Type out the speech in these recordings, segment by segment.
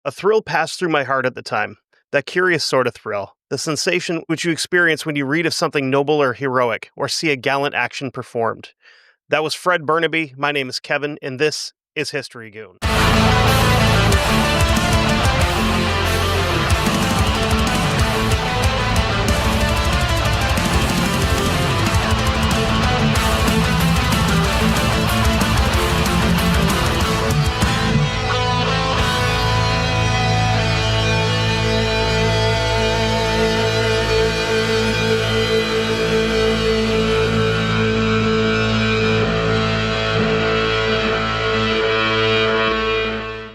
A thrill passed through my heart at the time. That curious sort of thrill. The sensation which you experience when you read of something noble or heroic, or see a gallant action performed. That was Fred Burnaby. My name is Kevin, and this is History Goon.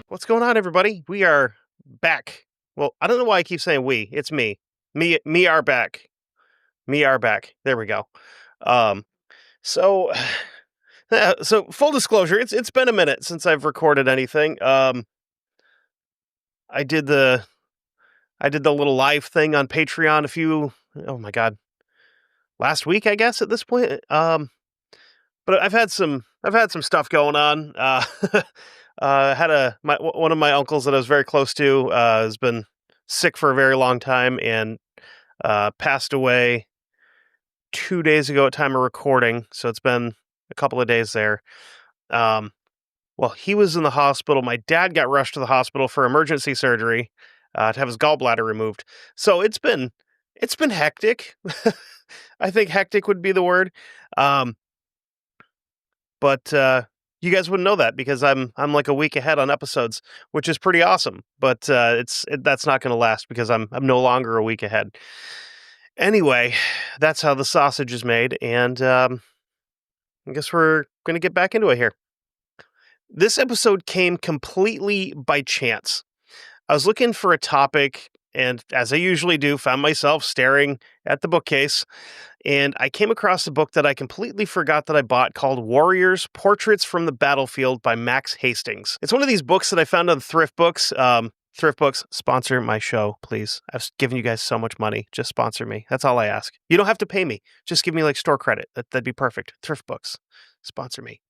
What's going on, everybody? We are back. Well, I don't know why I keep saying we. It's me. Me are back. Me are back. There we go. So full disclosure, it's been a minute since I've recorded anything. I did the little live thing on Patreon last week, I guess, at this point. But I've had some stuff going on. One of my uncles that I was very close to has been sick for a very long time and passed away 2 days ago at time of recording. So it's been a couple of days there. Well, he was in the hospital. My dad got rushed to the hospital for emergency surgery to have his gallbladder removed. So it's been hectic. I think hectic would be the word. But you guys wouldn't know that because I'm like a week ahead on episodes, which is pretty awesome. But that's not going to last because I'm no longer a week ahead. Anyway, that's how the sausage is made, and I guess we're going to get back into it here. This episode came completely by chance. I was looking for a topic, and as I usually do, found myself staring at the bookcase, and I came across a book that I completely forgot that I bought called Warriors: Portraits from the Battlefield by Max Hastings. It's one of these books that I found on Thrift Books. Thrift Books, sponsor my show, please. I've given you guys so much money. Just sponsor me. That's all I ask. You don't have to pay me. Just give me like store credit. That'd be perfect. Thrift Books, sponsor me.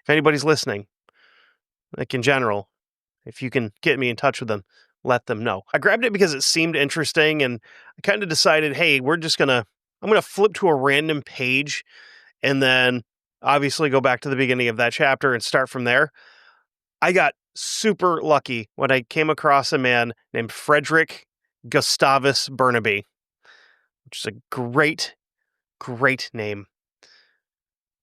If anybody's listening, like in general, if you can get me in touch with them, let them know. I grabbed it because it seemed interesting, and I kind of decided, hey, I'm going to flip to a random page and then obviously go back to the beginning of that chapter and start from there. I got super lucky when I came across a man named Frederick Gustavus Burnaby, which is a great name.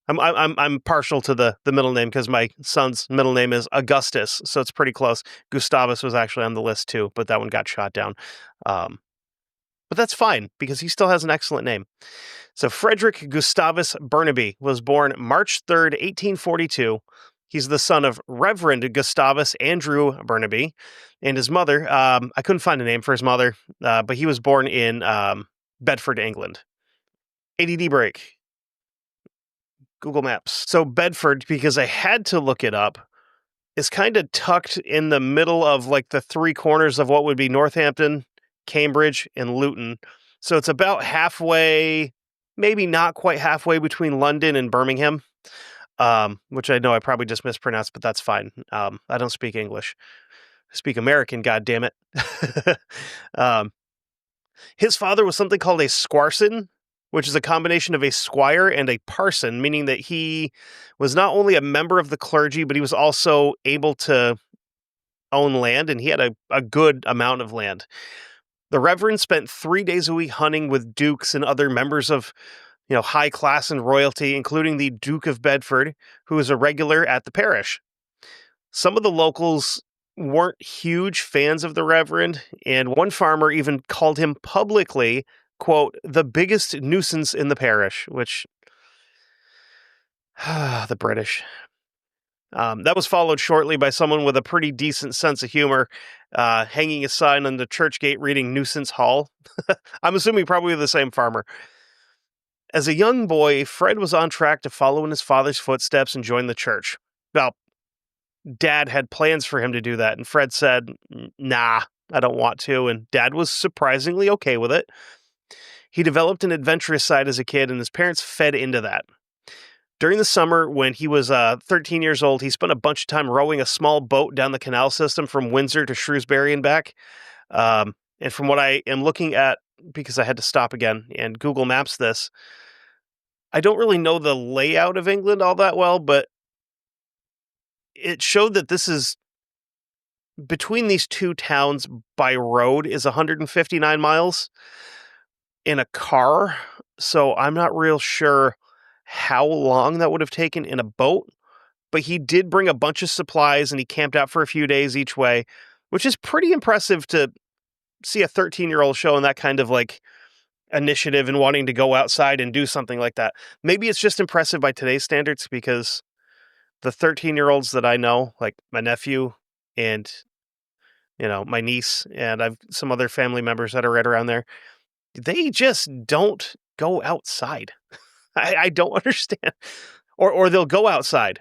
I'm partial to the middle name because my son's middle name is Augustus, so it's pretty close. Gustavus was actually on the list too, but that one got shot down. But that's fine because he still has an excellent name. So Frederick Gustavus Burnaby was born March 3rd, 1842. He's the son of Reverend Gustavus Andrew Burnaby and his mother. I couldn't find a name for his mother, but he was born in Bedford, England. ADD break. Google Maps. So Bedford, because I had to look it up, is kind of tucked in the middle of like the three corners of what would be Northampton, Cambridge, and Luton. So it's about halfway, maybe not quite halfway between London and Birmingham, which I know I probably just mispronounced, but that's fine. I don't speak English. I speak American, goddammit. His father was something called a squarson, which is a combination of a squire and a parson, meaning that he was not only a member of the clergy, but he was also able to own land, and he had a good amount of land. The Reverend spent 3 days a week hunting with dukes and other members of, high class and royalty, including the Duke of Bedford, who was a regular at the parish. Some of the locals weren't huge fans of the Reverend, and one farmer even called him publicly, quote, the biggest nuisance in the parish, which, the British. That was followed shortly by someone with a pretty decent sense of humor, hanging a sign on the church gate reading Nuisance Hall. I'm assuming probably the same farmer. As a young boy, Fred was on track to follow in his father's footsteps and join the church. Well, Dad had plans for him to do that, and Fred said, nah, I don't want to, and Dad was surprisingly okay with it. He developed an adventurous side as a kid, and his parents fed into that. During the summer, when he was 13 years old, he spent a bunch of time rowing a small boat down the canal system from Windsor to Shrewsbury and back. And from what I am looking at, because I had to stop again and Google Maps this, I don't really know the layout of England all that well, but it showed that this is between these two towns by road is 159 miles in a car. So I'm not real sure how long that would have taken in a boat, but he did bring a bunch of supplies and he camped out for a few days each way, which is pretty impressive to see a 13-year-old showing that kind of like initiative and wanting to go outside and do something like that. Maybe it's just impressive by today's standards because the 13-year-olds that I know, like my nephew and my niece, and I've some other family members that are right around there, they just don't go outside. I don't understand. Or they'll go outside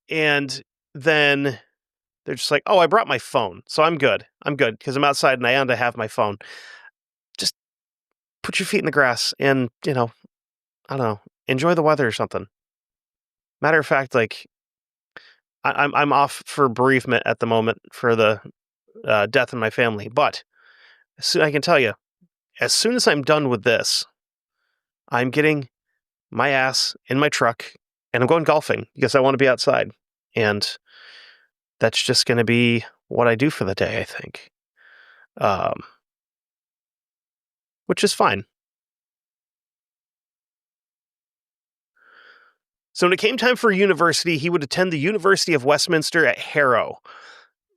and then they're just like, oh, I brought my phone, so I'm good. I'm good because I'm outside and I have my phone. Just put your feet in the grass and, I don't know, enjoy the weather or something. Matter of fact, like, I'm off for bereavement at the moment for the death in my family, but I can tell you, as soon as I'm done with this, I'm getting my ass in my truck and I'm going golfing because I want to be outside. And that's just going to be what I do for the day, I think. Which is fine. So when it came time for university, he would attend the University of Westminster at Harrow.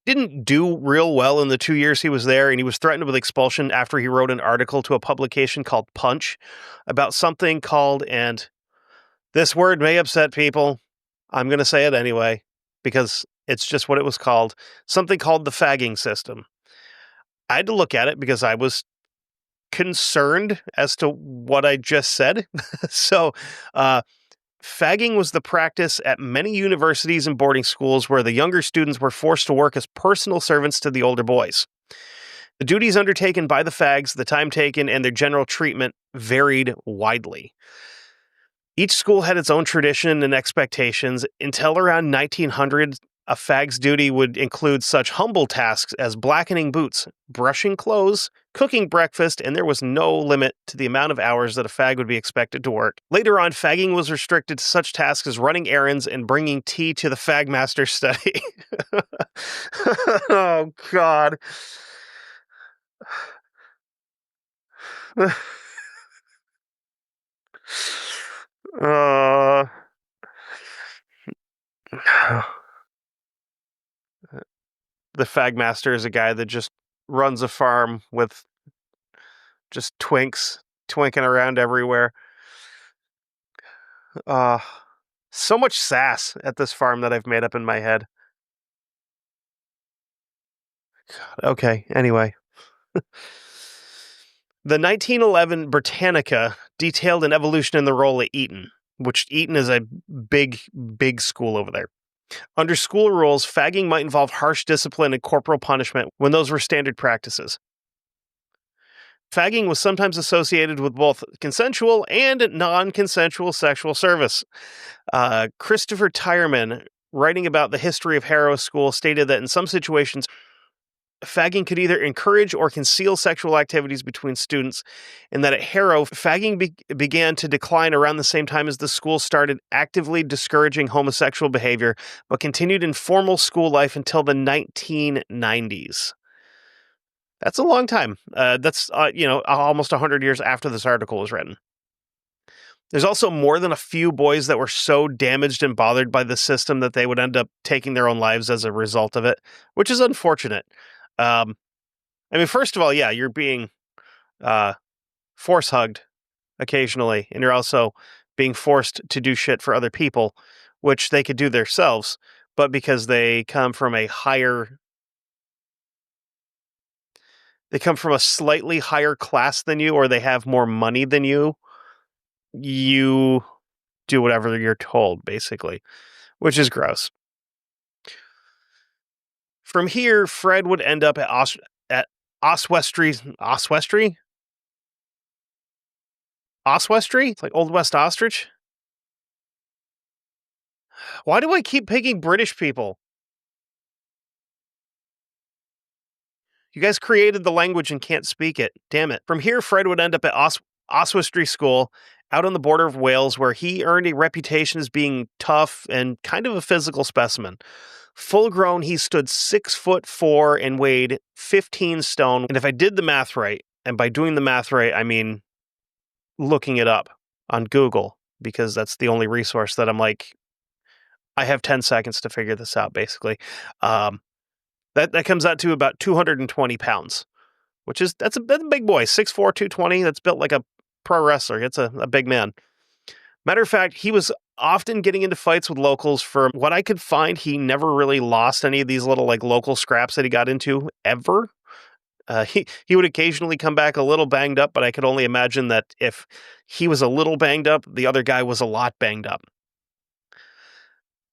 Didn't do real well in the 2 years he was there, and he was threatened with expulsion after he wrote an article to a publication called Punch about something called, and this word may upset people, I'm going to say it anyway, because it's just what it was called, something called the fagging system. I had to look at it because I was concerned as to what I just said. So, fagging was the practice at many universities and boarding schools where the younger students were forced to work as personal servants to the older boys. The duties undertaken by the fags, the time taken, and their general treatment varied widely. Each school had its own tradition and expectations. Until around 1900, a fag's duty would include such humble tasks as blackening boots, brushing clothes, cooking breakfast, and there was no limit to the amount of hours that a fag would be expected to work. Later on, fagging was restricted to such tasks as running errands and bringing tea to the fag master's study. Oh, God. uh, the fag master is a guy that just runs a farm with just twinking around everywhere. So much sass at this farm that I've made up in my head. God, okay, anyway. The 1911 Britannica detailed an evolution in the role at Eton, which Eton is a big, big school over there. Under school rules, fagging might involve harsh discipline and corporal punishment when those were standard practices. Fagging was sometimes associated with both consensual and non-consensual sexual service. Christopher Tyerman, writing about the history of Harrow School, stated that in some situations, fagging could either encourage or conceal sexual activities between students, and that at Harrow, fagging began to decline around the same time as the school started actively discouraging homosexual behavior, but continued in formal school life until the 1990s. That's a long time. That's almost 100 years after this article was written. There's also more than a few boys that were so damaged and bothered by the system that they would end up taking their own lives as a result of it, which is unfortunate. First of all, yeah, you're being force hugged occasionally, and you're also being forced to do shit for other people, which they could do themselves, but because they come from a slightly higher class than you, or they have more money than you do whatever you're told, basically, which is gross. From here, Fred would end up at Oswestry? Oswestry? It's like Old West Ostrich? Why do I keep picking British people? You guys created the language and can't speak it. Damn it. From here, Fred would end up at Oswestry School, out on the border of Wales, where he earned a reputation as being tough and kind of a physical specimen. Full grown, he stood 6'4" and weighed 15 stone. And if I did the math right, and by doing the math right, I mean looking it up on Google, because that's the only resource that I'm like, I have 10 seconds to figure this out, basically. That comes out to about 220 pounds, which is that's a big boy, 6'4", 220. That's built like a pro wrestler. It's a big man. Matter of fact, he was often getting into fights with locals. From what I could find, he never really lost any of these little like local scraps that he got into ever. He would occasionally come back a little banged up, but I could only imagine that if he was a little banged up, the other guy was a lot banged up.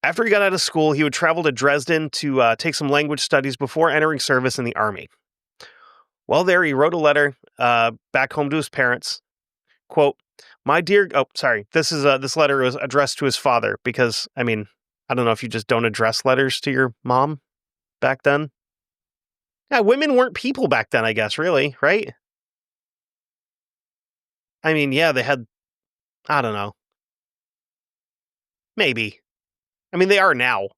After he got out of school, he would travel to Dresden to take some language studies before entering service in the army. While there, he wrote a letter back home to his parents. Quote, "My dear," oh, sorry, this letter was addressed to his father because, I mean, I don't know if you just don't address letters to your mom back then. Yeah, women weren't people back then, I guess, really, right? I mean, yeah, they had, I don't know, maybe. I mean, they are now.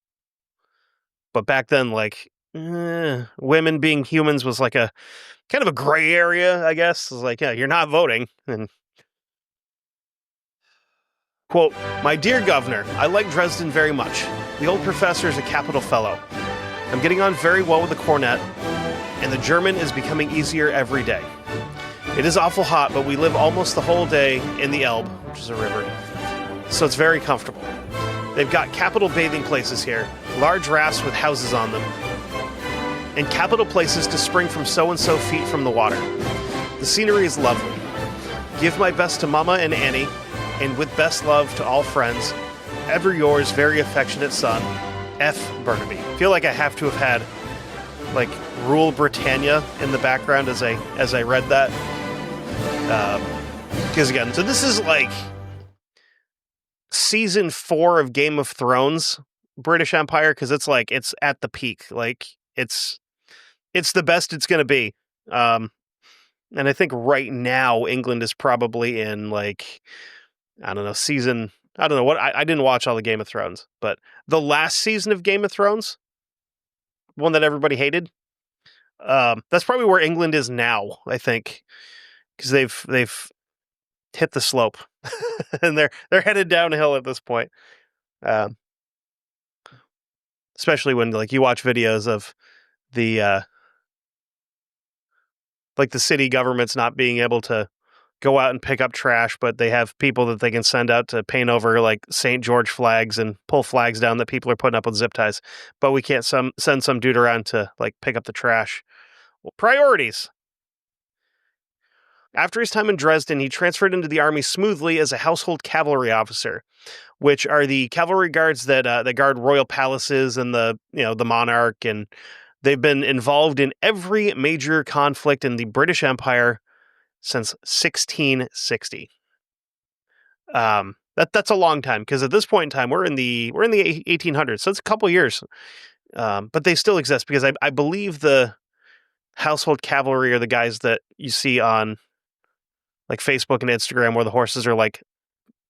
But back then, like, women being humans was like a kind of a gray area, I guess. It's like, yeah, you're not voting. And quote, "My dear governor, I like Dresden very much. The old professor is a capital fellow. I'm getting on very well with the cornet, and the German is becoming easier every day. It is awful hot, but we live almost the whole day in the Elbe, which is a river, so it's very comfortable. They've got capital bathing places here, large rafts with houses on them, and capital places to spring from so-and-so feet from the water. The scenery is lovely. Give my best to Mama and Annie, and with best love to all friends, ever yours, very affectionate son, F. Burnaby." I feel like I have to have had like Rule Britannia in the background as I read that. Because again, so this is like season 4 of Game of Thrones, British Empire, because it's like it's at the peak. Like it's the best it's going to be. And I think right now England is probably in like, I don't know, season, I don't know what, I didn't watch all the Game of Thrones, but the last season of Game of Thrones, one that everybody hated, that's probably where England is now, I think, because they've hit the slope and they're headed downhill at this point. Especially when like you watch videos of the like the city government's not being able to go out and pick up trash, but they have people that they can send out to paint over like St. George flags and pull flags down that people are putting up with zip ties. But we can't send some dude around to like pick up the trash. Well, priorities. After his time in Dresden, he transferred into the army smoothly as a household cavalry officer, which are the cavalry guards that guard royal palaces and the monarch, and they've been involved in every major conflict in the British Empire since 1660. That's a long time, because at this point in time we're in the 1800s, so it's a couple years. But they still exist because I believe the household cavalry are the guys that you see on like Facebook and Instagram where the horses are like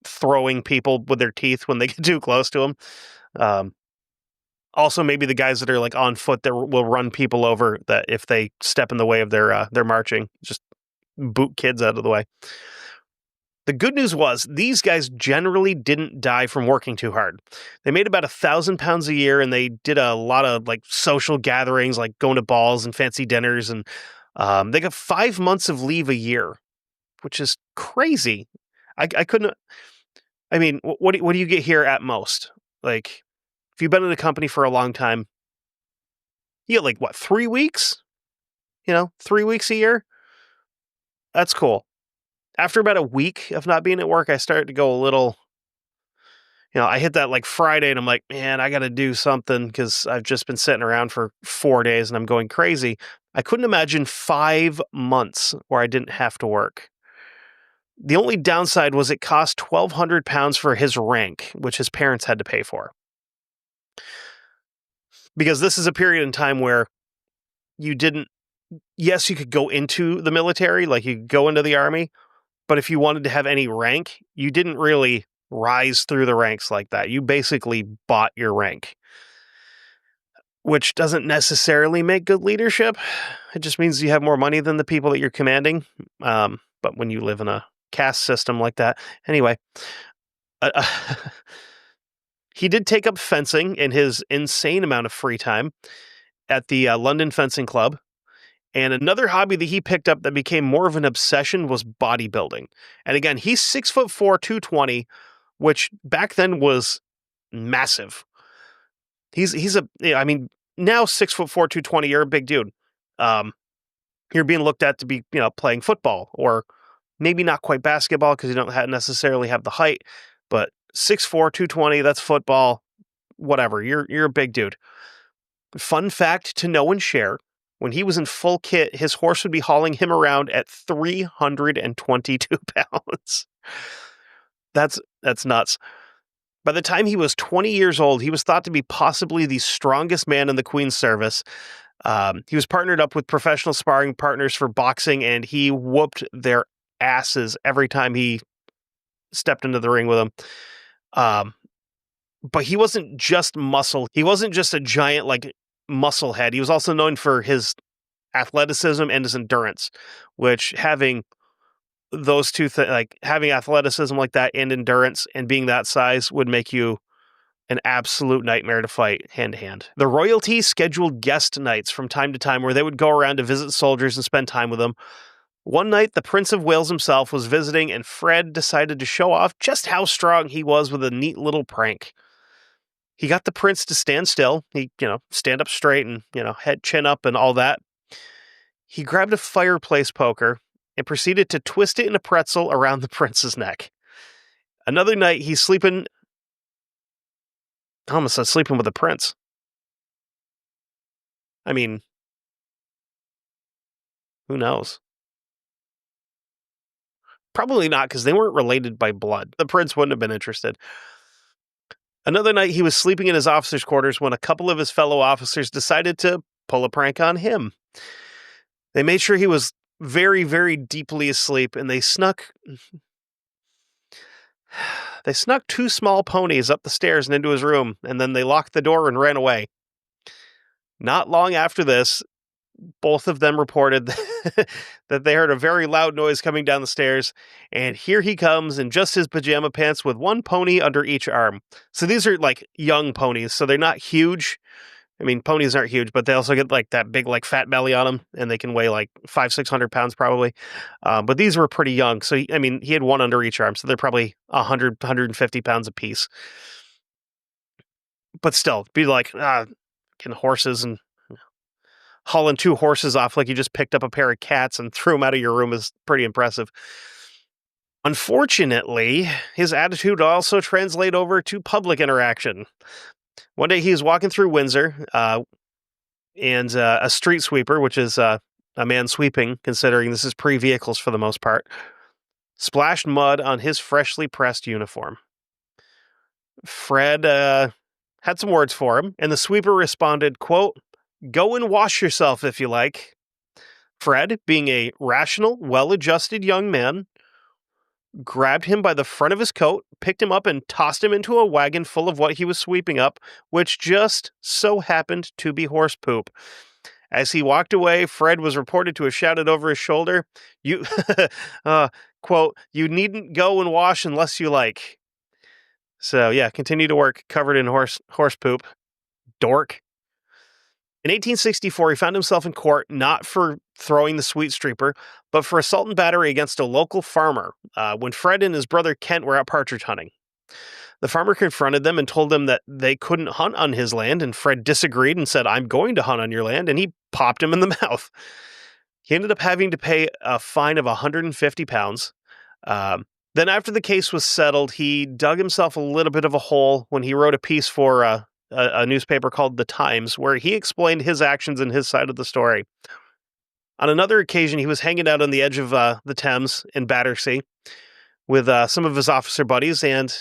throwing people with their teeth when they get too close to them. Also, maybe the guys that are like on foot that will run people over that if they step in the way of their marching, just boot kids out of the way. The good news was these guys generally didn't die from working too hard. They made about £1,000 a year, and they did a lot of like social gatherings, like going to balls and fancy dinners, and they got 5 months of leave a year, which is crazy. I couldn't. I mean, what do you get here at most? Like, if you've been in a company for a long time, you get like what, 3 weeks? 3 weeks a year. That's cool. After about a week of not being at work, I started to go a little, I hit that like Friday and I'm like, man, I got to do something because I've just been sitting around for 4 days and I'm going crazy. I couldn't imagine 5 months where I didn't have to work. The only downside was it cost £1,200 for his rank, which his parents had to pay for. Because this is a period in time where you didn't, yes, you could go into the military, like you could go into the army, but if you wanted to have any rank, you didn't really rise through the ranks like that. You basically bought your rank, which doesn't necessarily make good leadership. It just means you have more money than the people that you're commanding. But when you live in a caste system like that, anyway, he did take up fencing in his insane amount of free time at the London Fencing Club. And another hobby that he picked up that became more of an obsession was bodybuilding. And again, he's 6'4", 220, which back then was massive. I mean, now 6'4", 220, you're a big dude. You're being looked at to be, playing football, or maybe not quite basketball because you don't necessarily have the height, but 6'4", 220, that's football, whatever. You're a big dude. Fun fact to know and share: when he was in full kit, his horse would be hauling him around at 322 pounds. That's nuts. By the time he was 20 years old, he was thought to be possibly the strongest man in the Queen's service. He was partnered up with professional sparring partners for boxing, and he whooped their asses every time he stepped into the ring with them. But he wasn't just muscle. He wasn't just a giant, muscle head. He was also known for his athleticism and his endurance, which having those two things, having athleticism like that and endurance and being that size, would make you an absolute nightmare to fight hand to hand. The royalty scheduled guest nights from time to time where they would go around to visit soldiers and spend time with them. One night, the Prince of Wales himself was visiting, and Fred decided to show off just how strong he was with a neat little prank. He got the prince to stand still. He, stand up straight and, head chin up and all that. He grabbed a fireplace poker and proceeded to twist it in a pretzel around the prince's neck. Another night, he's sleeping... I almost said sleeping with the prince. I mean, who knows? Probably not, because they weren't related by blood. The prince wouldn't have been interested. Another night, he was sleeping in his officers' quarters when a couple of his fellow officers decided to pull a prank on him. They made sure he was very, very deeply asleep, and they snuck 2 small ponies up the stairs and into his room, and then they locked the door and ran away. Not long after this, both of them reported that they heard a very loud noise coming down the stairs, and here he comes in just his pajama pants with 1 pony under each arm. So these are young ponies, so they're not huge. I mean, ponies aren't huge, but they also get that big fat belly on them, and they can weigh 500-600 pounds probably. But these were pretty young, so he had 1 under each arm, so they're probably 100-150 pounds apiece. But still, be horses and hauling 2 horses off like you just picked up a pair of cats and threw them out of your room is pretty impressive. Unfortunately, his attitude also translated over to public interaction. One day he was walking through Windsor, and a street sweeper, which is a man sweeping, considering this is pre-vehicles for the most part, splashed mud on his freshly pressed uniform. Fred had some words for him, and the sweeper responded, quote, "Go and wash yourself if you like." Fred, being a rational, well-adjusted young man, grabbed him by the front of his coat, picked him up, and tossed him into a wagon full of what he was sweeping up, which just so happened to be horse poop. As he walked away, Fred was reported to have shouted over his shoulder, quote, "You needn't go and wash unless you like." So yeah, continue to work covered in horse poop. Dork. In 1864, he found himself in court not for throwing the sweet streaper, but for assault and battery against a local farmer when Fred and his brother Kent were out partridge hunting. The farmer confronted them and told them that they couldn't hunt on his land, and Fred disagreed and said, "I'm going to hunt on your land," and he popped him in the mouth. He ended up having to pay a fine of 150 pounds. Then after the case was settled, he dug himself a little bit of a hole when he wrote a piece for a newspaper called The Times, where he explained his actions and his side of the story. On another occasion, he was hanging out on the edge of the Thames in Battersea with some of his officer buddies, and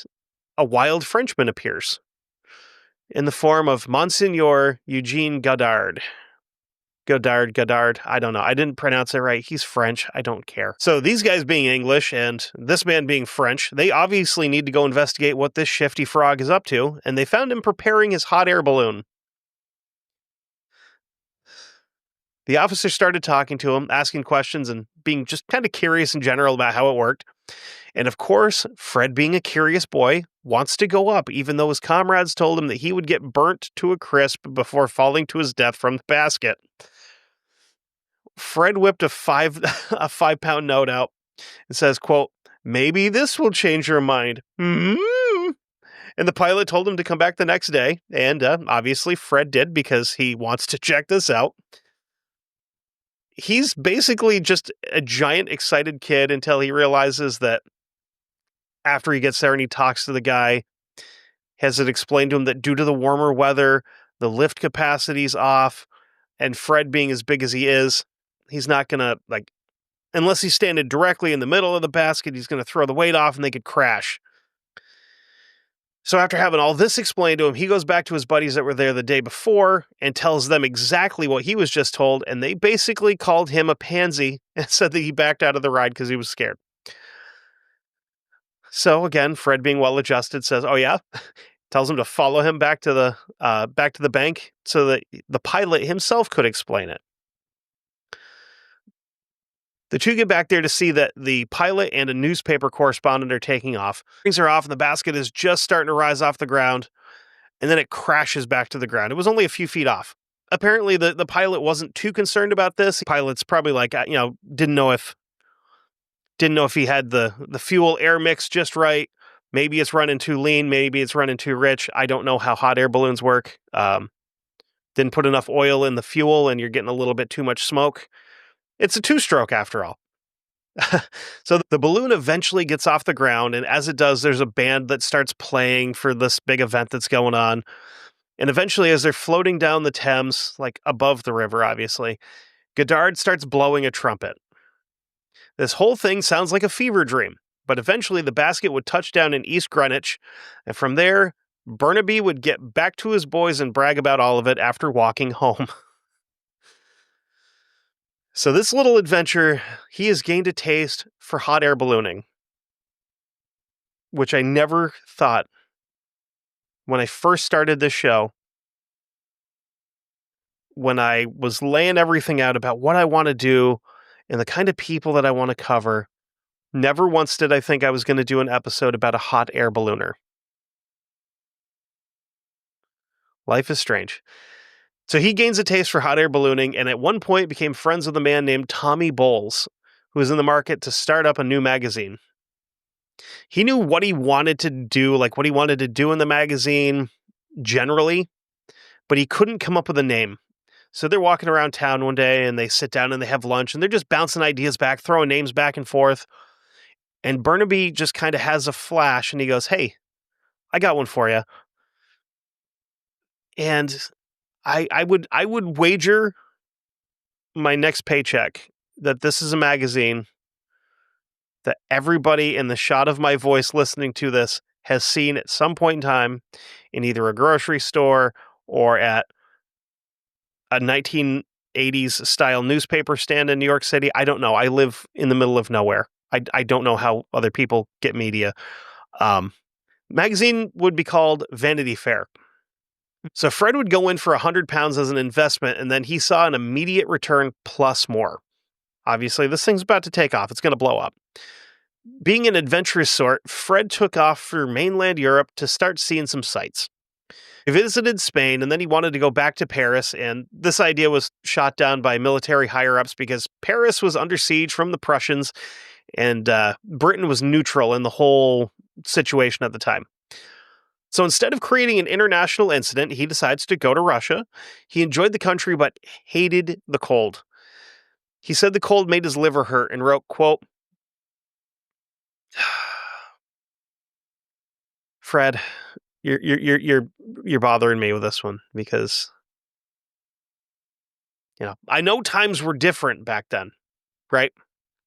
a wild Frenchman appears. in the form of Monsignor Eugene Godard. Godard, I don't know. I didn't pronounce it right. He's French. I don't care. So these guys being English and this man being French, they obviously need to go investigate what this shifty frog is up to, and they found him preparing his hot air balloon. The officer started talking to him, asking questions, and being just kind of curious in general about how it worked. And of course, Fred, being a curious boy, wants to go up, even though his comrades told him that he would get burnt to a crisp before falling to his death from the basket. Fred whipped a 5-pound note out and says, quote, "Maybe this will change your mind." Mm-hmm. And the pilot told him to come back the next day. And obviously Fred did, because he wants to check this out. He's basically just a giant excited kid until he realizes that after he gets there and he talks to the guy, has it explained to him that due to the warmer weather, the lift capacity's off, and Fred being as big as he is, he's not going to, unless he's standing directly in the middle of the basket, he's going to throw the weight off and they could crash. So after having all this explained to him, he goes back to his buddies that were there the day before and tells them exactly what he was just told, and they basically called him a pansy and said that he backed out of the ride because he was scared. So again, Fred, being well-adjusted, says, "Oh yeah," tells him to follow him back to the bank so that the pilot himself could explain it. The two get back there to see that the pilot and a newspaper correspondent are taking off. Things are off, and the basket is just starting to rise off the ground, and then it crashes back to the ground. It was only a few feet off. Apparently, the pilot wasn't too concerned about this. The pilot's probably didn't know if he had the fuel air mix just right. Maybe it's running too lean. Maybe it's running too rich. I don't know how hot air balloons work. Didn't put enough oil in the fuel, and you're getting a little bit too much smoke. It's a two-stroke after all. So the balloon eventually gets off the ground, and as it does, there's a band that starts playing for this big event that's going on. And eventually, as they're floating down the Thames, above the river, obviously, Godard starts blowing a trumpet. This whole thing sounds like a fever dream, but eventually the basket would touch down in East Greenwich, and from there, Burnaby would get back to his boys and brag about all of it after walking home. So this little adventure, he has gained a taste for hot air ballooning, which I never thought when I first started this show, when I was laying everything out about what I want to do and the kind of people that I want to cover. Never once did I think I was going to do an episode about a hot air ballooner. Life is strange. So he gains a taste for hot air ballooning, and at one point became friends with a man named Tommy Bowles, who was in the market to start up a new magazine. He knew what he wanted to do, what he wanted to do in the magazine generally, but he couldn't come up with a name. So they're walking around town one day, and they sit down and they have lunch, and they're just bouncing ideas back, throwing names back and forth. And Burnaby just kind of has a flash, and he goes, "Hey, I got one for you." And I would wager my next paycheck that this is a magazine that everybody in the shot of my voice listening to this has seen at some point in time in either a grocery store or at a 1980s style newspaper stand in New York City. I don't know. I live in the middle of nowhere. I don't know how other people get media. Magazine would be called Vanity Fair. So Fred would go in for 100 pounds as an investment, and then he saw an immediate return plus more. Obviously, this thing's about to take off. It's going to blow up. Being an adventurous sort, Fred took off for mainland Europe to start seeing some sights. He visited Spain, and then he wanted to go back to Paris, and this idea was shot down by military higher-ups because Paris was under siege from the Prussians, and Britain was neutral in the whole situation at the time. So instead of creating an international incident, he decides to go to Russia. He enjoyed the country, but hated the cold. He said the cold made his liver hurt and wrote, quote, "Fred, you're bothering me with this one because, I know times were different back then, right?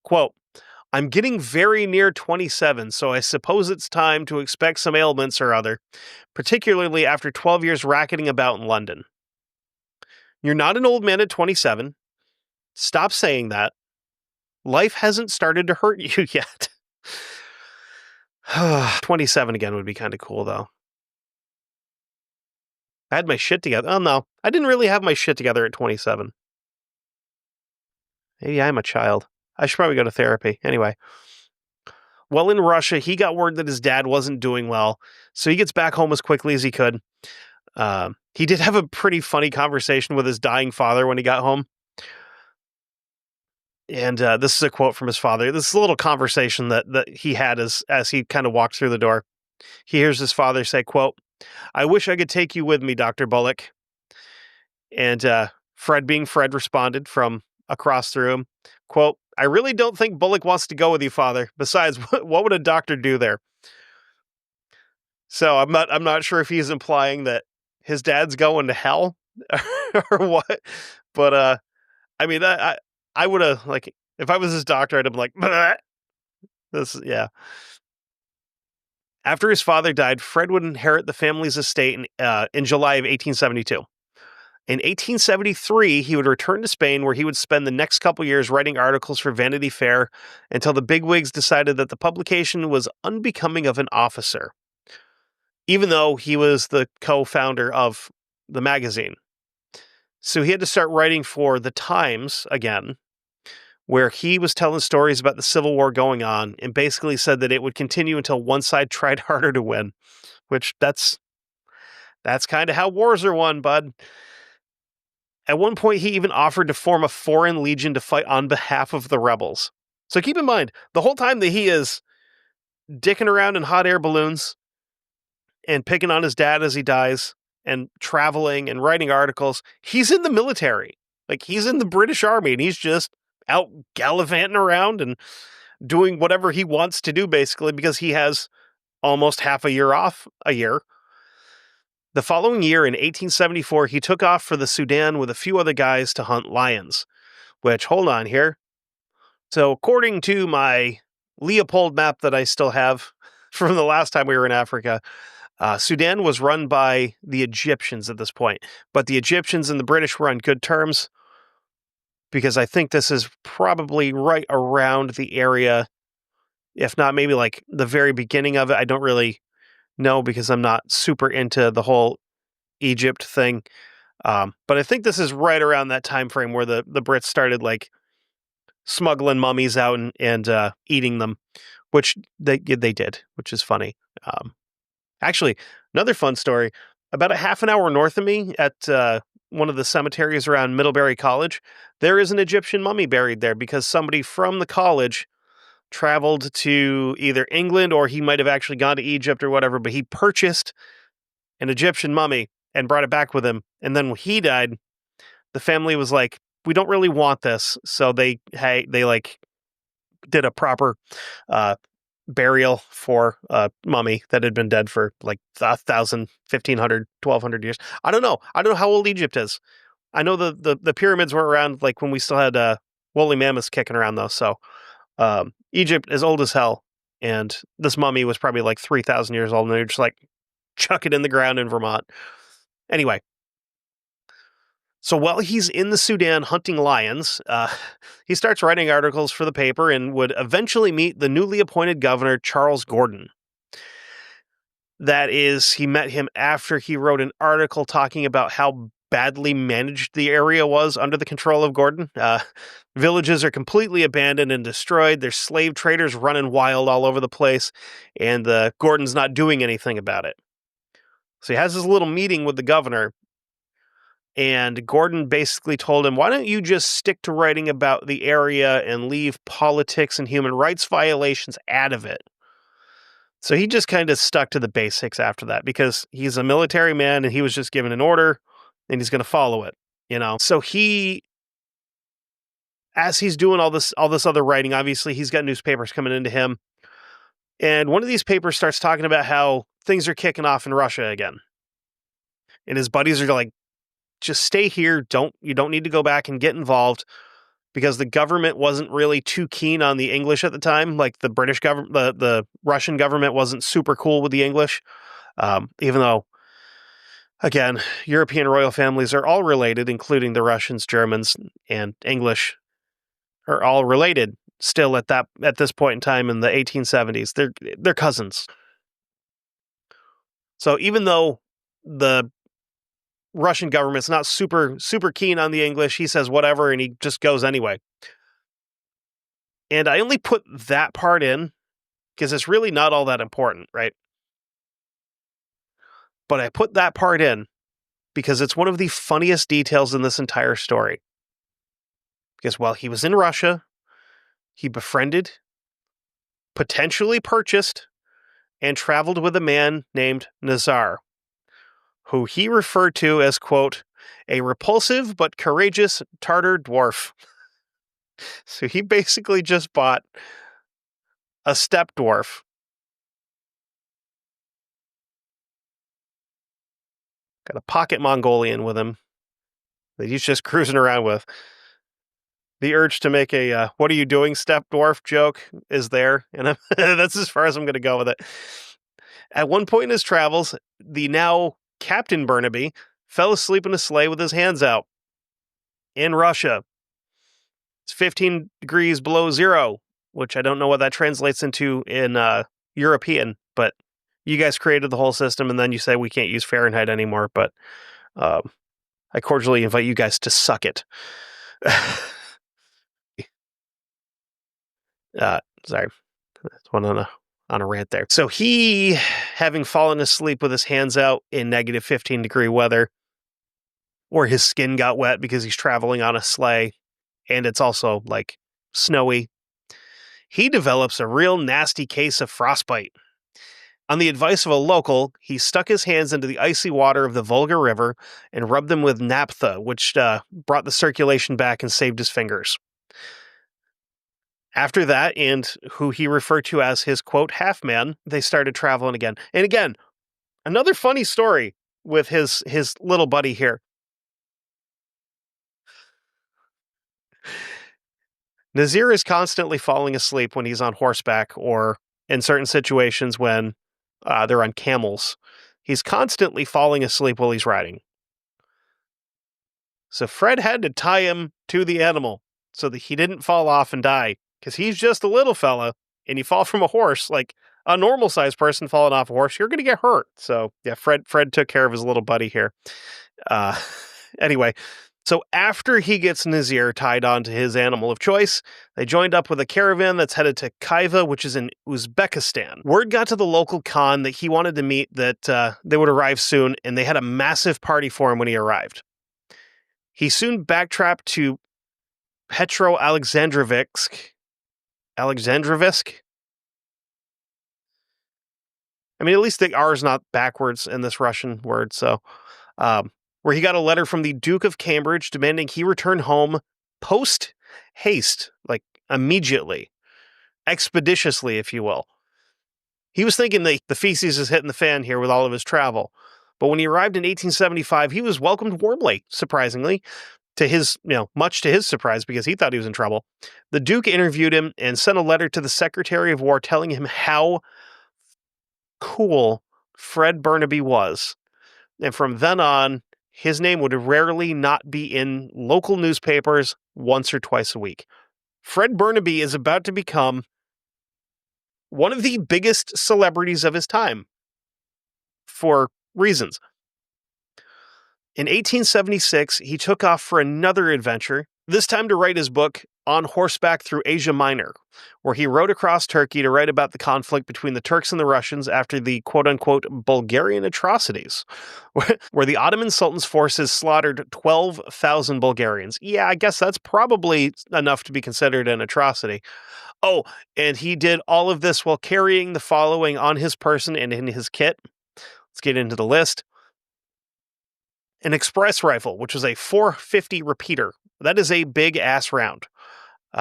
Quote, I'm getting very near 27, so I suppose it's time to expect some ailments or other, particularly after 12 years racketing about in London. You're not an old man at 27. Stop saying that. Life hasn't started to hurt you yet. 27 again would be kind of cool, though. I had my shit together. Oh, no. I didn't really have my shit together at 27. Maybe I'm a child. I should probably go to therapy. Anyway. While in Russia, he got word that his dad wasn't doing well, so he gets back home as quickly as he could. He did have a pretty funny conversation with his dying father when he got home. And this is a quote from his father. This is a little conversation that he had as he kind of walked through the door. He hears his father say, quote, "I wish I could take you with me, Dr. Bullock." And Fred, being Fred, responded from across the room, quote, "I really don't think Bullock wants to go with you, father. Besides, what would a doctor do there?" So I'm not sure if he's implying that his dad's going to hell or what. But I mean, I would have, like, if I was his doctor, I'd have been like, "Bleh." Yeah. After his father died, Fred would inherit the family's estate in July of 1872. In 1873, he would return to Spain, where he would spend the next couple years writing articles for Vanity Fair until the bigwigs decided that the publication was unbecoming of an officer, even though he was the co-founder of the magazine. So he had to start writing for The Times again, where he was telling stories about the Civil War going on and basically said that it would continue until one side tried harder to win, which that's kind of how wars are won, bud. At one point, he even offered to form a foreign legion to fight on behalf of the rebels. So keep in mind, the whole time that he is dicking around in hot air balloons and picking on his dad as he dies and traveling and writing articles, he's in the military. Like, he's in the British Army, and he's just out gallivanting around and doing whatever he wants to do, basically, because he has almost half a year off a year. The following year, in 1874, he took off for the Sudan with a few other guys to hunt lions, which, hold on here. So according to my Leopold map that I still have from the last time we were in Africa, Sudan was run by the Egyptians at this point, but the Egyptians and the British were on good terms, because I think this is probably right around the area, if not maybe like the very beginning of it. I don't really know because I'm not super into the whole Egypt thing. But I think this is right around that time frame where the Brits started like smuggling mummies out and eating them, which they did, which is funny. Actually, another fun story. About a half an hour north of me at one of the cemeteries around Middlebury College, there is an Egyptian mummy buried there because somebody from the college traveled to either England or he might have actually gone to Egypt or whatever, but he purchased an Egyptian mummy and brought it back with him. And then when he died, the family was like, "We don't really want this." So they like did a proper burial for a mummy that had been dead for like 1,000, 1,500, 1,200 years. I don't know how old Egypt is. I know the pyramids were around like when we still had woolly mammoths kicking around though. So Egypt is old as hell. And this mummy was probably like 3,000 years old, and they're just like, chuck it in the ground in Vermont. Anyway, so while he's in the Sudan hunting lions, he starts writing articles for the paper and would eventually meet the newly appointed governor, Charles Gordon. That is, he met him after he wrote an article talking about how badly managed the area was under the control of Gordon. Villages are completely abandoned and destroyed. There's slave traders running wild all over the place, and Gordon's not doing anything about it. So he has this little meeting with the governor, and Gordon basically told him, "Why don't you just stick to writing about the area and leave politics and human rights violations out of it?" So he just kind of stuck to the basics after that because he's a military man and he was just given an order and he's going to follow it, you know? So as he's doing all this other writing, obviously he's got newspapers coming into him. And one of these papers starts talking about how things are kicking off in Russia again. And his buddies are like, "Just stay here. You don't need to go back and get involved. because the government wasn't really too keen on the English at the time. Like the British government, the Russian government wasn't super cool with the English, even though, again, European royal families are all related, including the Russians, Germans, and English are all related still at this point in time in the 1870s. They're cousins. So even though the Russian government's not super keen on the English, he says whatever, and he just goes anyway. And I only put that part in because it's really not all that important, right? But I put that part in because it's one of the funniest details in this entire story. Because while he was in Russia, he befriended, potentially purchased, and traveled with a man named Nazar, who he referred to as, quote, a repulsive but courageous Tartar dwarf. So he basically just bought a steppe dwarf. Got a pocket Mongolian with him that he's just cruising around with. The urge to make a what are you doing, steppe dwarf joke is there, and that's as far as I'm going to go with it. At one point in his travels, the now Captain Burnaby fell asleep in a sleigh with his hands out. In Russia, it's 15 degrees below zero, which I don't know what that translates into in European, but you guys created the whole system, and then you say we can't use Fahrenheit anymore, but I cordially invite you guys to suck it. Sorry, that's one on a rant there. So he, having fallen asleep with his hands out in negative 15 degree weather, or his skin got wet because he's traveling on a sleigh, and it's also like snowy, he develops a real nasty case of frostbite. On the advice of a local, he stuck his hands into the icy water of the Volga River and rubbed them with naphtha, which brought the circulation back and saved his fingers. After that, and who he referred to as his, quote, half man, they started traveling again. And again, another funny story with his little buddy here. Nazir is constantly falling asleep when he's on horseback or in certain situations when they're on camels. He's constantly falling asleep while he's riding. So Fred had to tie him to the animal so that he didn't fall off and die. Because he's just a little fella, and you fall from a horse, like a normal-sized person falling off a horse, you're going to get hurt. So, yeah, Fred took care of his little buddy here. Anyway, so after he gets Nazir tied onto his animal of choice, they joined up with a caravan that's headed to Khiva, which is in Uzbekistan. Word got to the local Khan that he wanted to meet, that they would arrive soon, and they had a massive party for him when he arrived. He soon backtracked to Alexandrovsk. I mean, at least the R is not backwards in this Russian word. So, where he got a letter from the Duke of Cambridge demanding he return home post haste, like immediately, expeditiously, if you will. He was thinking that the feces is hitting the fan here with all of his travel. But when he arrived in 1875, he was welcomed warmly, surprisingly. To his, much to his surprise, because he thought he was in trouble. The Duke interviewed him and sent a letter to the Secretary of War telling him how cool Fred Burnaby was. And from then on, his name would rarely not be in local newspapers once or twice a week. Fred Burnaby is about to become one of the biggest celebrities of his time for reasons. In 1876, he took off for another adventure, this time to write his book On Horseback Through Asia Minor, where he rode across Turkey to write about the conflict between the Turks and the Russians after the quote-unquote Bulgarian atrocities, where the Ottoman Sultan's forces slaughtered 12,000 Bulgarians. Yeah, I guess that's probably enough to be considered an atrocity. Oh, and he did all of this while carrying the following on his person and in his kit. Let's get into the list. An express rifle, which was a 450 repeater. That is a big ass round.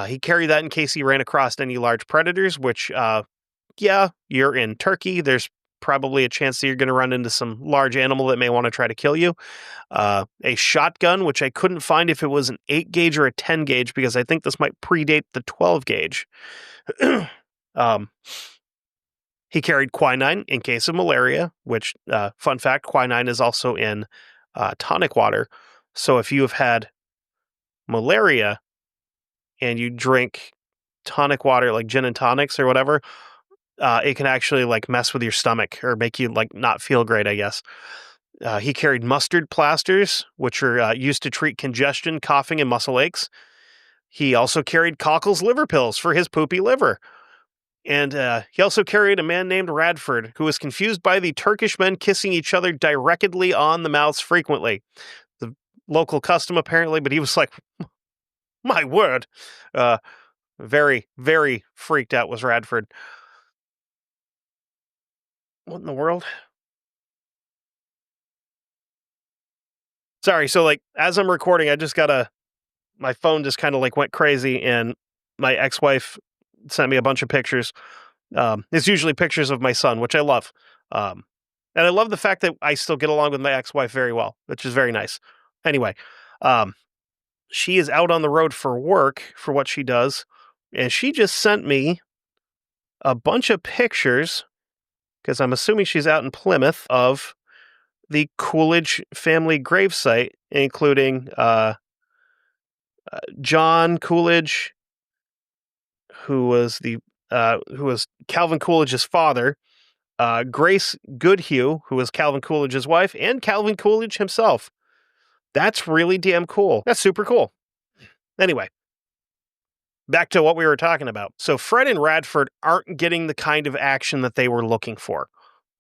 He carried that in case he ran across any large predators, which, you're in Turkey. There's probably a chance that you're going to run into some large animal that may want to try to kill you. A shotgun, which I couldn't find if it was an 8 gauge or a 10 gauge, because I think this might predate the 12 gauge. He carried quinine in case of malaria, which, fun fact, quinine is also in tonic water. So if you have had malaria and you drink tonic water, like gin and tonics or whatever, it can actually like mess with your stomach or make you like not feel great, I guess. He carried mustard plasters, which are used to treat congestion, coughing, and muscle aches. He also carried Cockle's liver pills for his poopy liver. And he also carried a man named Radford, who was confused by the Turkish men kissing each other directly on the mouths frequently. The local custom, apparently, but he was like, my word. Very, very freaked out was Radford. What in the world? Sorry, so like as I'm recording, I just got my phone just kind of like went crazy, and my ex-wife sent me a bunch of pictures. It's usually pictures of my son, which I love. And I love the fact that I still get along with my ex-wife very well, which is very nice. Anyway, she is out on the road for work for what she does, and she just sent me a bunch of pictures, because I'm assuming she's out in Plymouth, of the Coolidge family gravesite, including John Coolidge, who was Calvin Coolidge's father, Grace Goodhue, who was Calvin Coolidge's wife, and Calvin Coolidge himself. That's really damn cool. That's super cool. Anyway, back to what we were talking about. So Fred and Radford aren't getting the kind of action that they were looking for.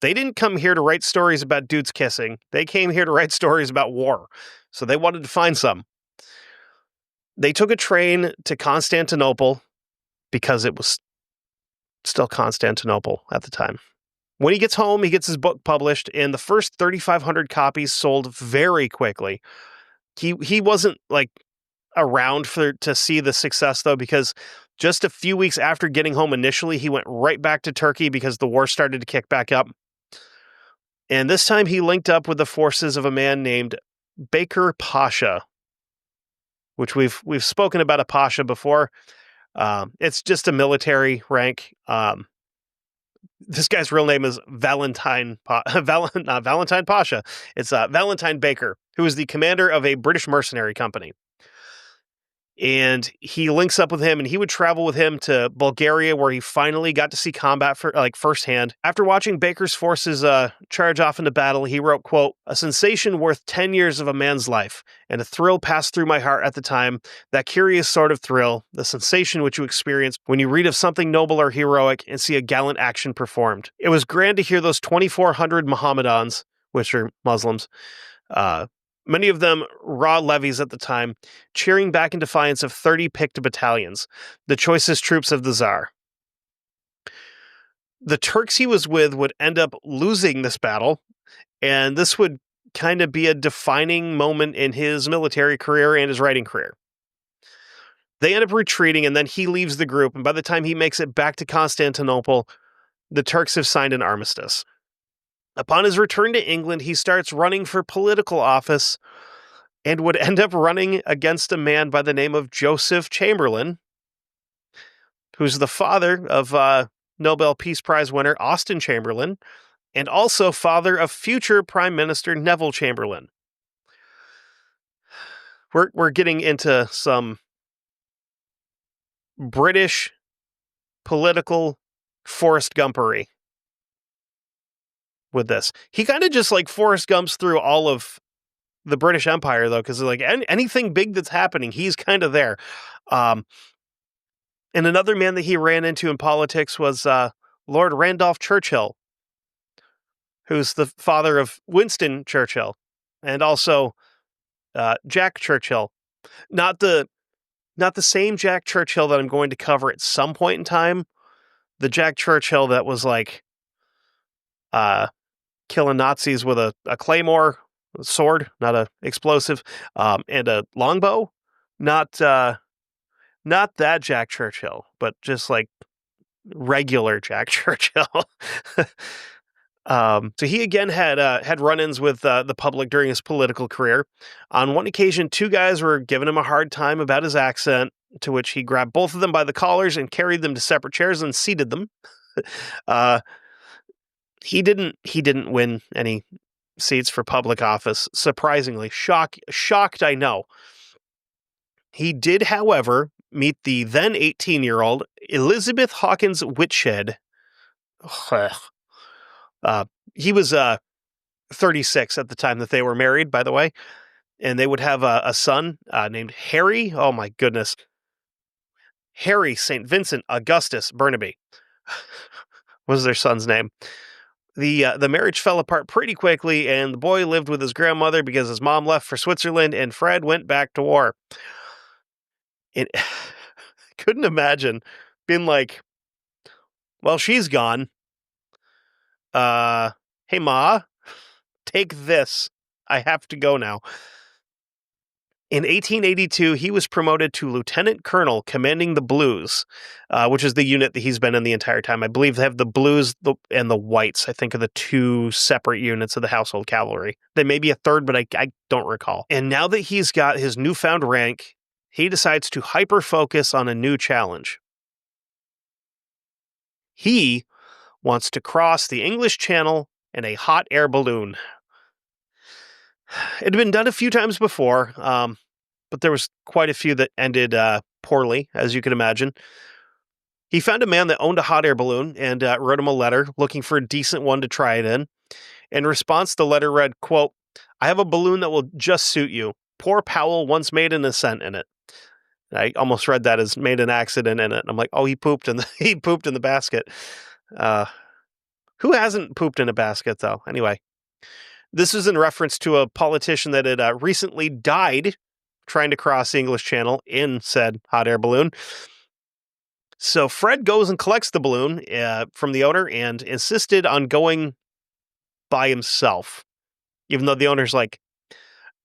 They didn't come here to write stories about dudes kissing. They came here to write stories about war. So they wanted to find some. They took a train to Constantinople, because it was still Constantinople at the time. When he gets home, he gets his book published, and the first 3,500 copies sold very quickly. He wasn't like around to see the success, though, because just a few weeks after getting home initially, he went right back to Turkey because the war started to kick back up. And this time he linked up with the forces of a man named Baker Pasha, which we've spoken about a Pasha before. It's just a military rank. This guy's real name is Valentine Pasha. It's Valentine Baker, who is the commander of a British mercenary company. And he links up with him, and he would travel with him to Bulgaria, where he finally got to see combat firsthand. After watching Baker's forces charge off into battle, he wrote, quote, "A sensation worth 10 years of a man's life, and a thrill passed through my heart at the time, that curious sort of thrill, the sensation which you experience when you read of something noble or heroic and see a gallant action performed. It was grand to hear those 2,400 Mohammedans," which are Muslims, many of them raw levies at the time, cheering back in defiance of 30 picked battalions, the choicest troops of the Tsar. The Turks he was with would end up losing this battle, and this would kind of be a defining moment in his military career and his writing career. They end up retreating, and then he leaves the group, and by the time he makes it back to Constantinople, the Turks have signed an armistice. Upon his return to England, he starts running for political office and would end up running against a man by the name of Joseph Chamberlain, who's the father of Nobel Peace Prize winner Austen Chamberlain, and also father of future Prime Minister Neville Chamberlain. We're getting into some British political Forrest Gumpery with this. He kind of just like Forrest Gumps through all of the British Empire, though, because like anything big that's happening, he's kind of there. And another man that he ran into in politics was Lord Randolph Churchill, who's the father of Winston Churchill, and also Jack Churchill. Not the same Jack Churchill that I'm going to cover at some point in time. The Jack Churchill that was like killing Nazis with a claymore, a sword, not a explosive, and a longbow. Not that Jack Churchill, but just like regular Jack Churchill. So he again had run-ins with the public during his political career. On one occasion, two guys were giving him a hard time about his accent, to which he grabbed both of them by the collars and carried them to separate chairs and seated them. uh, he didn't win any seats for public office. Surprisingly, shocked, I know. He did, however, meet the then 18-year-old Elizabeth Hawkins Whitshed. He was 36 at the time that they were married, by the way, and they would have a son named Harry. Oh my goodness, Harry St. Vincent Augustus Burnaby was their son's name. The marriage fell apart pretty quickly, and the boy lived with his grandmother because his mom left for Switzerland, and Fred went back to war. And couldn't imagine being like, well, she's gone. Hey, Ma, take this. I have to go now. In 1882, he was promoted to lieutenant colonel commanding the Blues, which is the unit that he's been in the entire time. I believe they have the Blues and the Whites, I think, are the two separate units of the Household Cavalry. There may be a third, but I don't recall. And now that he's got his newfound rank, he decides to hyper-focus on a new challenge. He wants to cross the English Channel in a hot air balloon. It had been done a few times before, but there was quite a few that ended poorly, as you can imagine. He found a man that owned a hot air balloon and wrote him a letter looking for a decent one to try it in. In response, the letter read, quote, "I have a balloon that will just suit you. Poor Powell once made an ascent in it." I almost read that as made an accident in it. And I'm like, oh, he pooped in the basket. Who hasn't pooped in a basket, though? Anyway, this is in reference to a politician that had recently died trying to cross the English Channel in said hot air balloon. So Fred goes and collects the balloon from the owner and insisted on going by himself, even though the owner's like,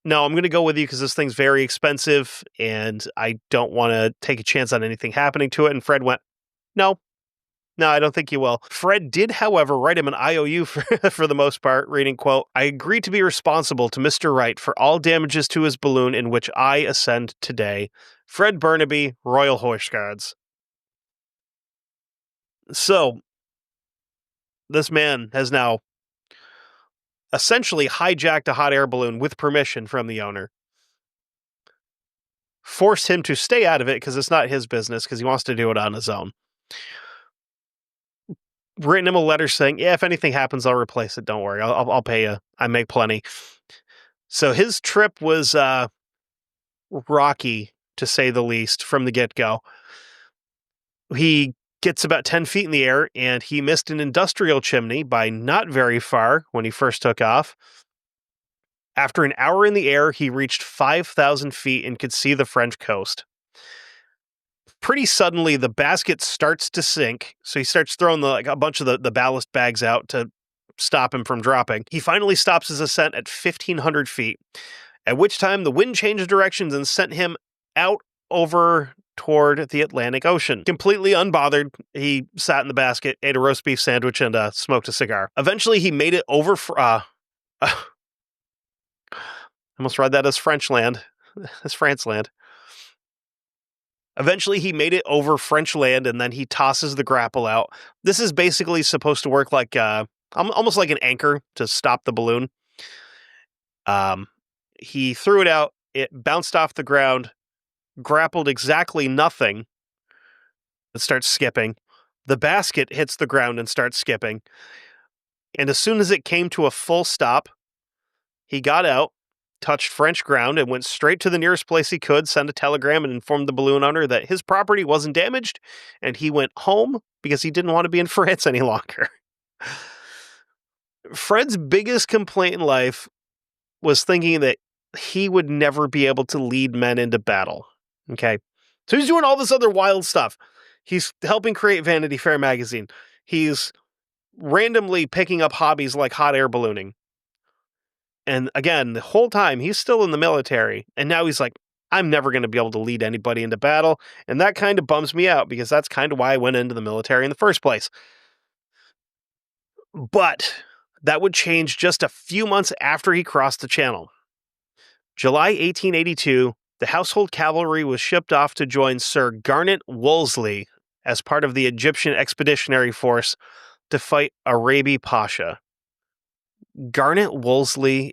no, I'm going to go with you because this thing's very expensive and I don't want to take a chance on anything happening to it. And Fred went, no, I don't think you will. Fred did, however, write him an IOU for the most part, reading, quote, "I agree to be responsible to Mr. Wright for all damages to his balloon in which I ascend today. Fred Burnaby, Royal Horse Guards." So, this man has now essentially hijacked a hot air balloon with permission from the owner. Forced him to stay out of it because it's not his business because he wants to do it on his own. Written him a letter saying, yeah, if anything happens, I'll replace it. Don't worry. I'll pay you. I make plenty. So his trip was rocky, to say the least, from the get-go. He gets about 10 feet in the air, and he missed an industrial chimney by not very far when he first took off. After an hour in the air, he reached 5,000 feet and could see the French coast. Pretty suddenly, the basket starts to sink, so he starts throwing a bunch of the ballast bags out to stop him from dropping. He finally stops his ascent at 1,500 feet, at which time the wind changed directions and sent him out over toward the Atlantic Ocean. Completely unbothered, he sat in the basket, ate a roast beef sandwich, and smoked a cigar. Eventually, he made it over... I almost read that as French land. As France land. Eventually, he made it over French land, and then he tosses the grapple out. This is basically supposed to work like almost like an anchor to stop the balloon. He threw it out. It bounced off the ground, grappled exactly nothing. It starts skipping. The basket hits the ground and starts skipping. And as soon as it came to a full stop, he got out, touched French ground, and went straight to the nearest place he could, send a telegram, and informed the balloon owner that his property wasn't damaged, and he went home because he didn't want to be in France any longer. Fred's biggest complaint in life was thinking that he would never be able to lead men into battle. Okay. So he's doing all this other wild stuff. He's helping create Vanity Fair magazine. He's randomly picking up hobbies like hot air ballooning. And again, the whole time he's still in the military. And now he's like, I'm never going to be able to lead anybody into battle. And that kind of bums me out because that's kind of why I went into the military in the first place. But That would change just a few months after he crossed the Channel. July 1882, the household cavalry was shipped off to join Sir Garnet Wolseley as part of the Egyptian Expeditionary Force to fight Arabi Pasha. Garnet Wolseley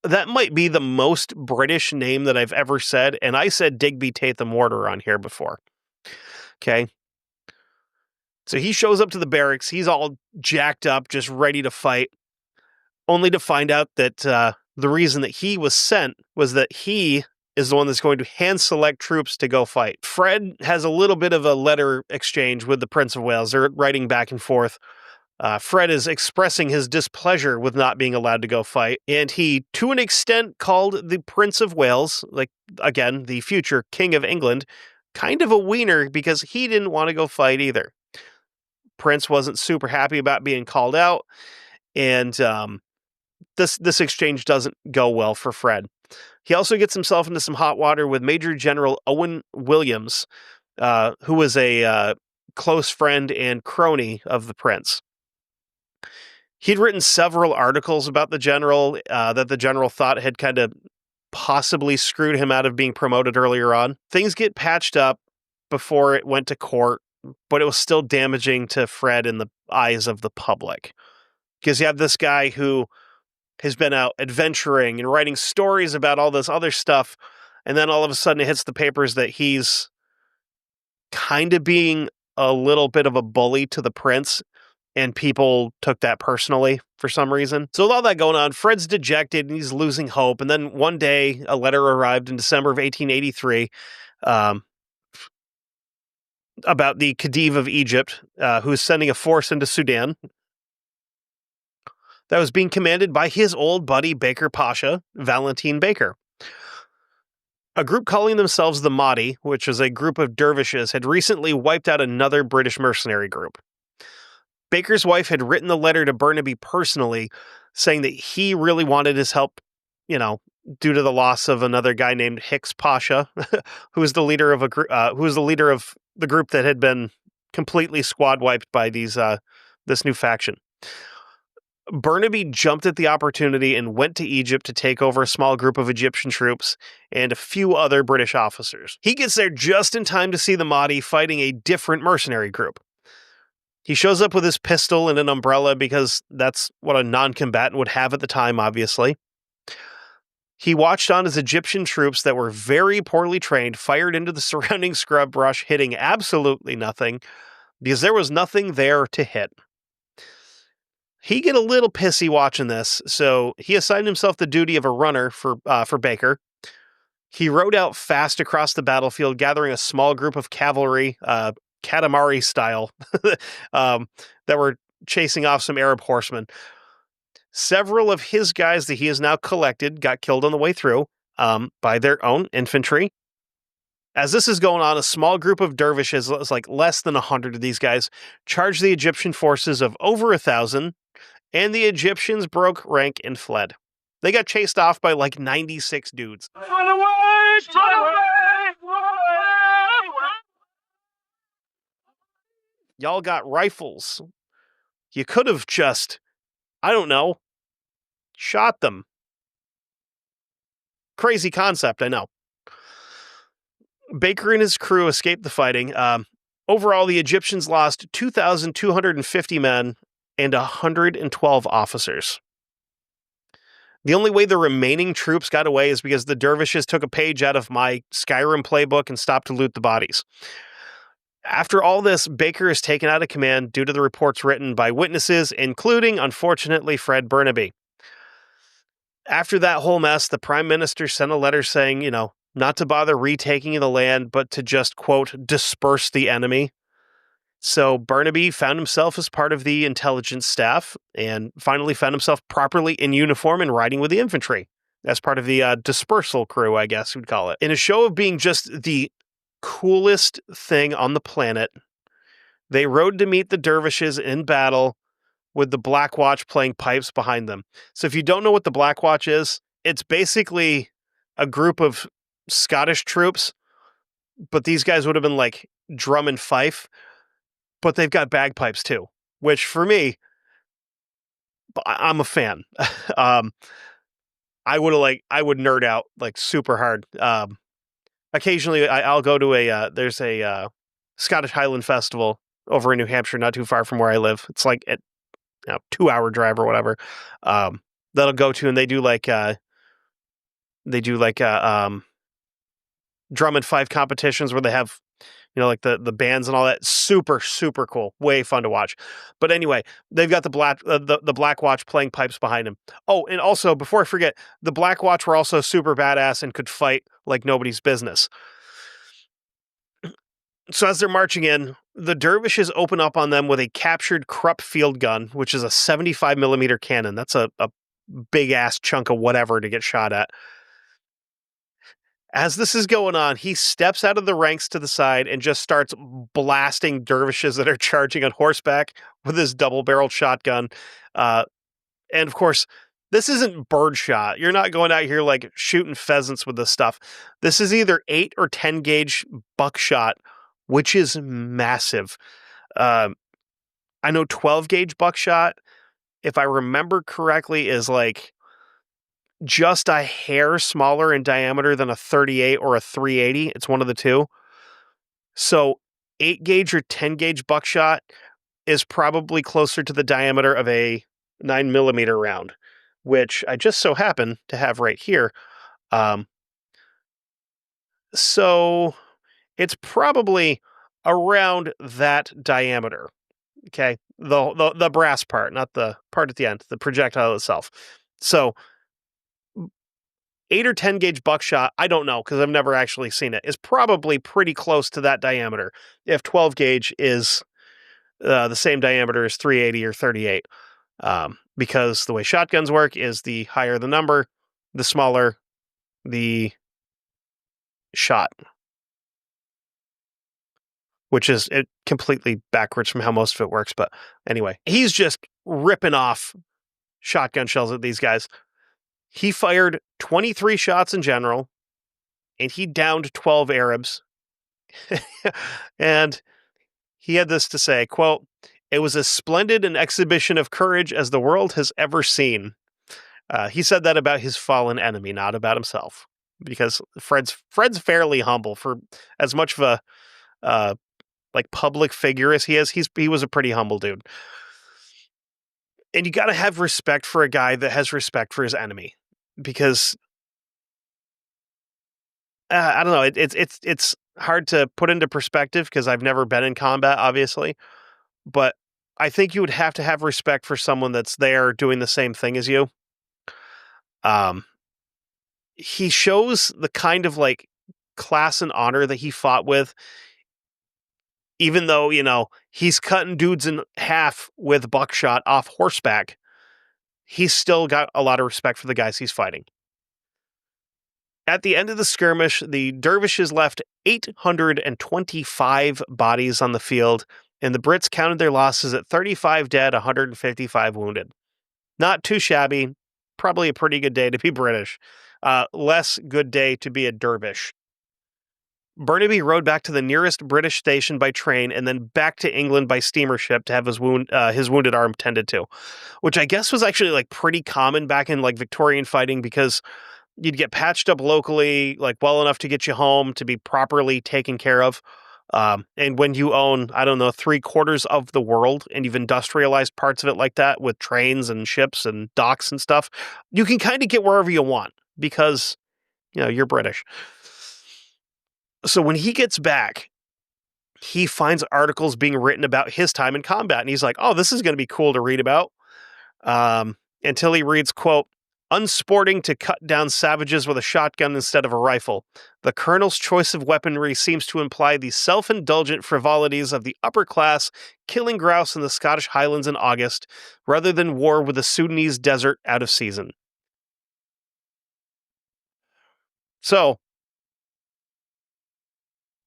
that might be the most British name that I've ever said, and I said Digby Tate the Mortar on here before. Okay. So he shows up to the barracks, he's all jacked up, just ready to fight, only to find out that the reason that he was sent was that he is the one that's going to hand select troops to go fight. Fred has a little bit of a letter exchange with the Prince of Wales. They're writing back and forth. Fred is expressing his displeasure with not being allowed to go fight, and he, to an extent, called the Prince of Wales, like, again, the future King of England, kind of a wiener because he didn't want to go fight either. Prince wasn't super happy about being called out, and this exchange doesn't go well for Fred. He also gets himself into some hot water with Major General Owen Williams, who was a close friend and crony of the prince. He'd written several articles about the general that the general thought had kind of possibly screwed him out of being promoted earlier on. Things get patched up before it went to court, but it was still damaging to Fred in the eyes of the public. Because you have this guy who has been out adventuring and writing stories about all this other stuff, and then all of a sudden it hits the papers that he's kind of being a little bit of a bully to the prince, and people took that personally for some reason. So with all that going on, Fred's dejected and he's losing hope, and then one day a letter arrived in December of 1883 about the Khedive of Egypt, who's sending a force into Sudan that was being commanded by his old buddy Baker Pasha, Valentine Baker. A group calling themselves the Mahdi, which is a group of dervishes, had recently wiped out another British mercenary group. Baker's wife had written the letter to Burnaby personally, saying that he really wanted his help, due to the loss of another guy named Hicks Pasha, who was the leader of the group that had been completely squad wiped by this new faction. Burnaby jumped at the opportunity and went to Egypt to take over a small group of Egyptian troops and a few other British officers. He gets there just in time to see the Mahdi fighting a different mercenary group. He shows up with his pistol and an umbrella because that's what a non-combatant would have at the time, obviously. He watched on as Egyptian troops that were very poorly trained fired into the surrounding scrub brush, hitting absolutely nothing because there was nothing there to hit. He get a little pissy watching this, so he assigned himself the duty of a runner for Baker. He rode out fast across the battlefield, gathering a small group of cavalry, Katamari style, that were chasing off some Arab horsemen. Several of his guys that he has now collected got killed on the way through by their own infantry. As this is going on, a small group of dervishes, it's like less than 100 of these guys, charged the Egyptian forces of over 1,000, and the Egyptians broke rank and fled. They got chased off by like 96 dudes. Run away! Run away! Y'all got rifles. You could have just, I don't know, shot them. Crazy concept, I know. Baker and his crew escaped the fighting. Overall, the Egyptians lost 2,250 men and 112 officers. The only way the remaining troops got away is because the dervishes took a page out of my Skyrim playbook and stopped to loot the bodies. After all this, Baker is taken out of command due to the reports written by witnesses, including, unfortunately, Fred Burnaby. After that whole mess, the Prime Minister sent a letter saying, not to bother retaking the land, but to just, quote, disperse the enemy. So Burnaby found himself as part of the intelligence staff and finally found himself properly in uniform and riding with the infantry as part of the dispersal crew, I guess we'd call it. In a show of being just the coolest thing on the planet, they rode to meet the dervishes in battle with the Black Watch playing pipes behind them. So if you don't know what the Black Watch is, it's basically a group of Scottish troops, but these guys would have been like drum and fife, but they've got bagpipes too, which for me, I'm a fan. um, I would nerd out like super hard. Occasionally I'll go to there's a Scottish Highland Festival over in New Hampshire, not too far from where I live. It's like a 2-hour drive or whatever. Um, that'll go to, and they do like drum and fife competitions where they have like the bands and all that. Super super cool, way fun to watch. But anyway, they've got the Black Watch playing pipes behind him. Oh, and also before I forget, the Black Watch were also super badass and could fight like nobody's business. So as they're marching in, the dervishes open up on them with a captured Krupp field gun, which is a 75 millimeter cannon. That's a big ass chunk of whatever to get shot at. As this is going on, he steps out of the ranks to the side and just starts blasting dervishes that are charging on horseback with his double-barreled shotgun. And of course, this isn't birdshot. You're not going out here like shooting pheasants with this stuff. This is either 8 or 10 gauge buckshot, which is massive. I know 12 gauge buckshot, if I remember correctly, is like just a hair smaller in diameter than a 38 or a 380. It's one of the two. So 8 gauge or 10 gauge buckshot is probably closer to the diameter of a 9 millimeter round, which I just so happen to have right here. So it's probably around that diameter. Okay. The brass part, not the part at the end, the projectile itself. So 8 or 10 gauge buckshot, I don't know because I've never actually seen it, is probably pretty close to that diameter. If 12 gauge is the same diameter as 380 or 38. Because the way shotguns work is the higher the number, the smaller the shot. Which is completely backwards from how most of it works. But anyway, he's just ripping off shotgun shells at these guys. He fired 23 shots in general, and he downed 12 Arabs. And he had this to say, quote, "It was as splendid an exhibition of courage as the world has ever seen." He said that about his fallen enemy, not about himself, because Fred's fairly humble for as much of a like public figure as he is. He was a pretty humble dude. And you got to have respect for a guy that has respect for his enemy, because I don't know. It's hard to put into perspective because I've never been in combat, obviously, but I think you would have to have respect for someone that's there doing the same thing as you. He shows the kind of like class and honor that he fought with, even though, he's cutting dudes in half with buckshot off horseback. He's still got a lot of respect for the guys he's fighting. At the end of the skirmish, the dervishes left 825 bodies on the field, and the Brits counted their losses at 35 dead, 155 wounded. Not too shabby. Probably a pretty good day to be British. Less good day to be a dervish. Burnaby rode back to the nearest British station by train and then back to England by steamer ship to have his wounded arm tended to, which I guess was actually like pretty common back in like Victorian fighting, because you'd get patched up locally, like well enough to get you home to be properly taken care of. And when you own, I don't know, 3/4 of the world and you've industrialized parts of it like that with trains and ships and docks and stuff, you can kind of get wherever you want because, you're British. So when he gets back, he finds articles being written about his time in combat, and he's like, oh, this is going to be cool to read about. Until he reads, quote, "Unsporting to cut down savages with a shotgun instead of a rifle. The colonel's choice of weaponry seems to imply the self-indulgent frivolities of the upper class killing grouse in the Scottish Highlands in August, rather than war with the Sudanese desert out of season." So,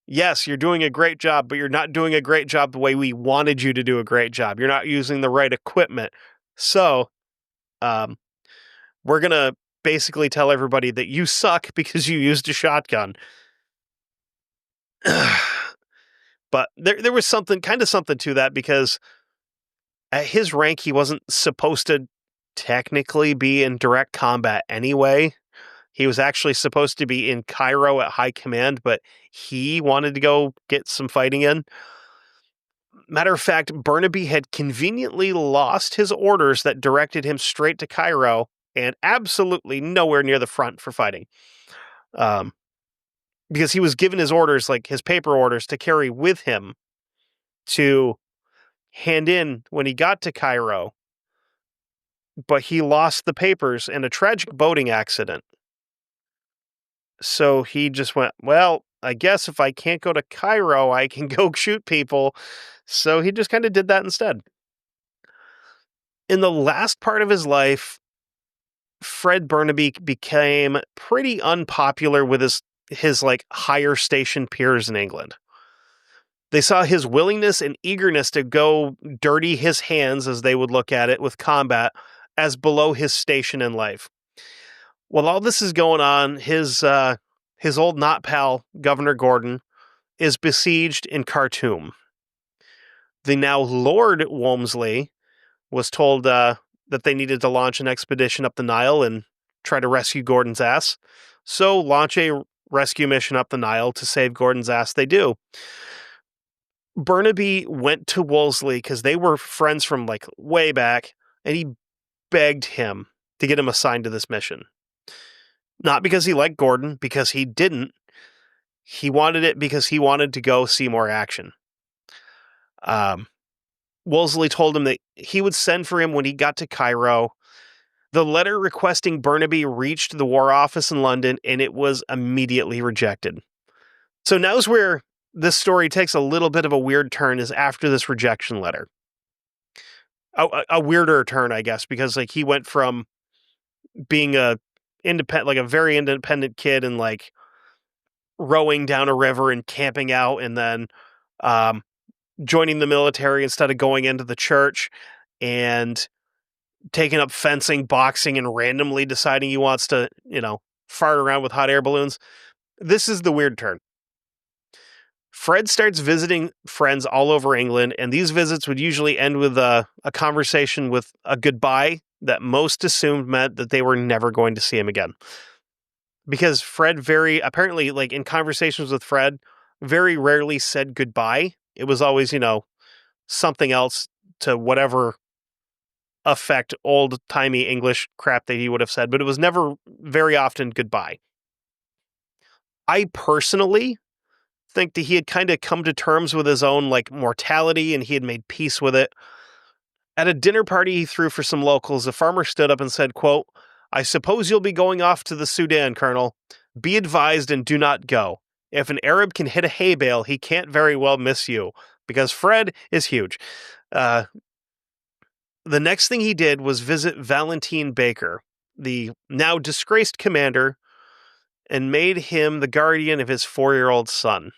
yes, you're doing a great job, but you're not doing a great job the way we wanted you to do a great job. You're not using the right equipment. So, we're going to basically tell everybody that you suck because you used a shotgun. But there was something to that, because at his rank, he wasn't supposed to technically be in direct combat anyway. He was actually supposed to be in Cairo at high command, but he wanted to go get some fighting in. Matter of fact, Burnaby had conveniently lost his orders that directed him straight to Cairo and absolutely nowhere near the front for fighting. Because he was given his orders, like his paper orders, to carry with him to hand in when he got to Cairo. But he lost the papers in a tragic boating accident. So he just went, well, I guess if I can't go to Cairo, I can go shoot people. So he just kind of did that instead. In the last part of his life, Fred Burnaby became pretty unpopular with his like higher station peers in England. They saw his willingness and eagerness to go dirty his hands, as they would look at it, with combat as below his station in life. While all this is going on, his old not pal, Governor Gordon, is besieged in Khartoum. The now Lord Wolseley was told that they needed to launch an expedition up the Nile and try to rescue Gordon's ass. So launch a rescue mission up the Nile to save Gordon's ass they do. Burnaby went to Wolseley because they were friends from like way back, and he begged him to get him assigned to this mission. Not because he liked Gordon, because he didn't. He wanted it because he wanted to go see more action. Wolseley told him that he would send for him when he got to Cairo. The letter requesting Burnaby reached the War Office in London, and it was immediately rejected. So now's where this story takes a little bit of a weird turn, is after this rejection letter. A weirder turn, I guess, because like he went from being a very independent kid and like rowing down a river and camping out, and then joining the military instead of going into the church, and taking up fencing, boxing, and randomly deciding he wants to, fart around with hot air balloons. This is the weird turn. Fred starts visiting friends all over England, and these visits would usually end with a conversation with a goodbye that most assumed meant that they were never going to see him again. Because Fred apparently, like in conversations with Fred, very rarely said goodbye. It was always, something else to whatever effect old-timey English crap that he would have said, but it was never very often goodbye. I personally think that he had kind of come to terms with his own like mortality, and he had made peace with it. At a dinner party he threw for some locals, a farmer stood up and said, quote, "I suppose you'll be going off to the Sudan, Colonel. Be advised and do not go. If an Arab can hit a hay bale, he can't very well miss you," because Fred is huge. The next thing he did was visit Valentine Baker, the now disgraced commander, and made him the guardian of his 4-year-old son,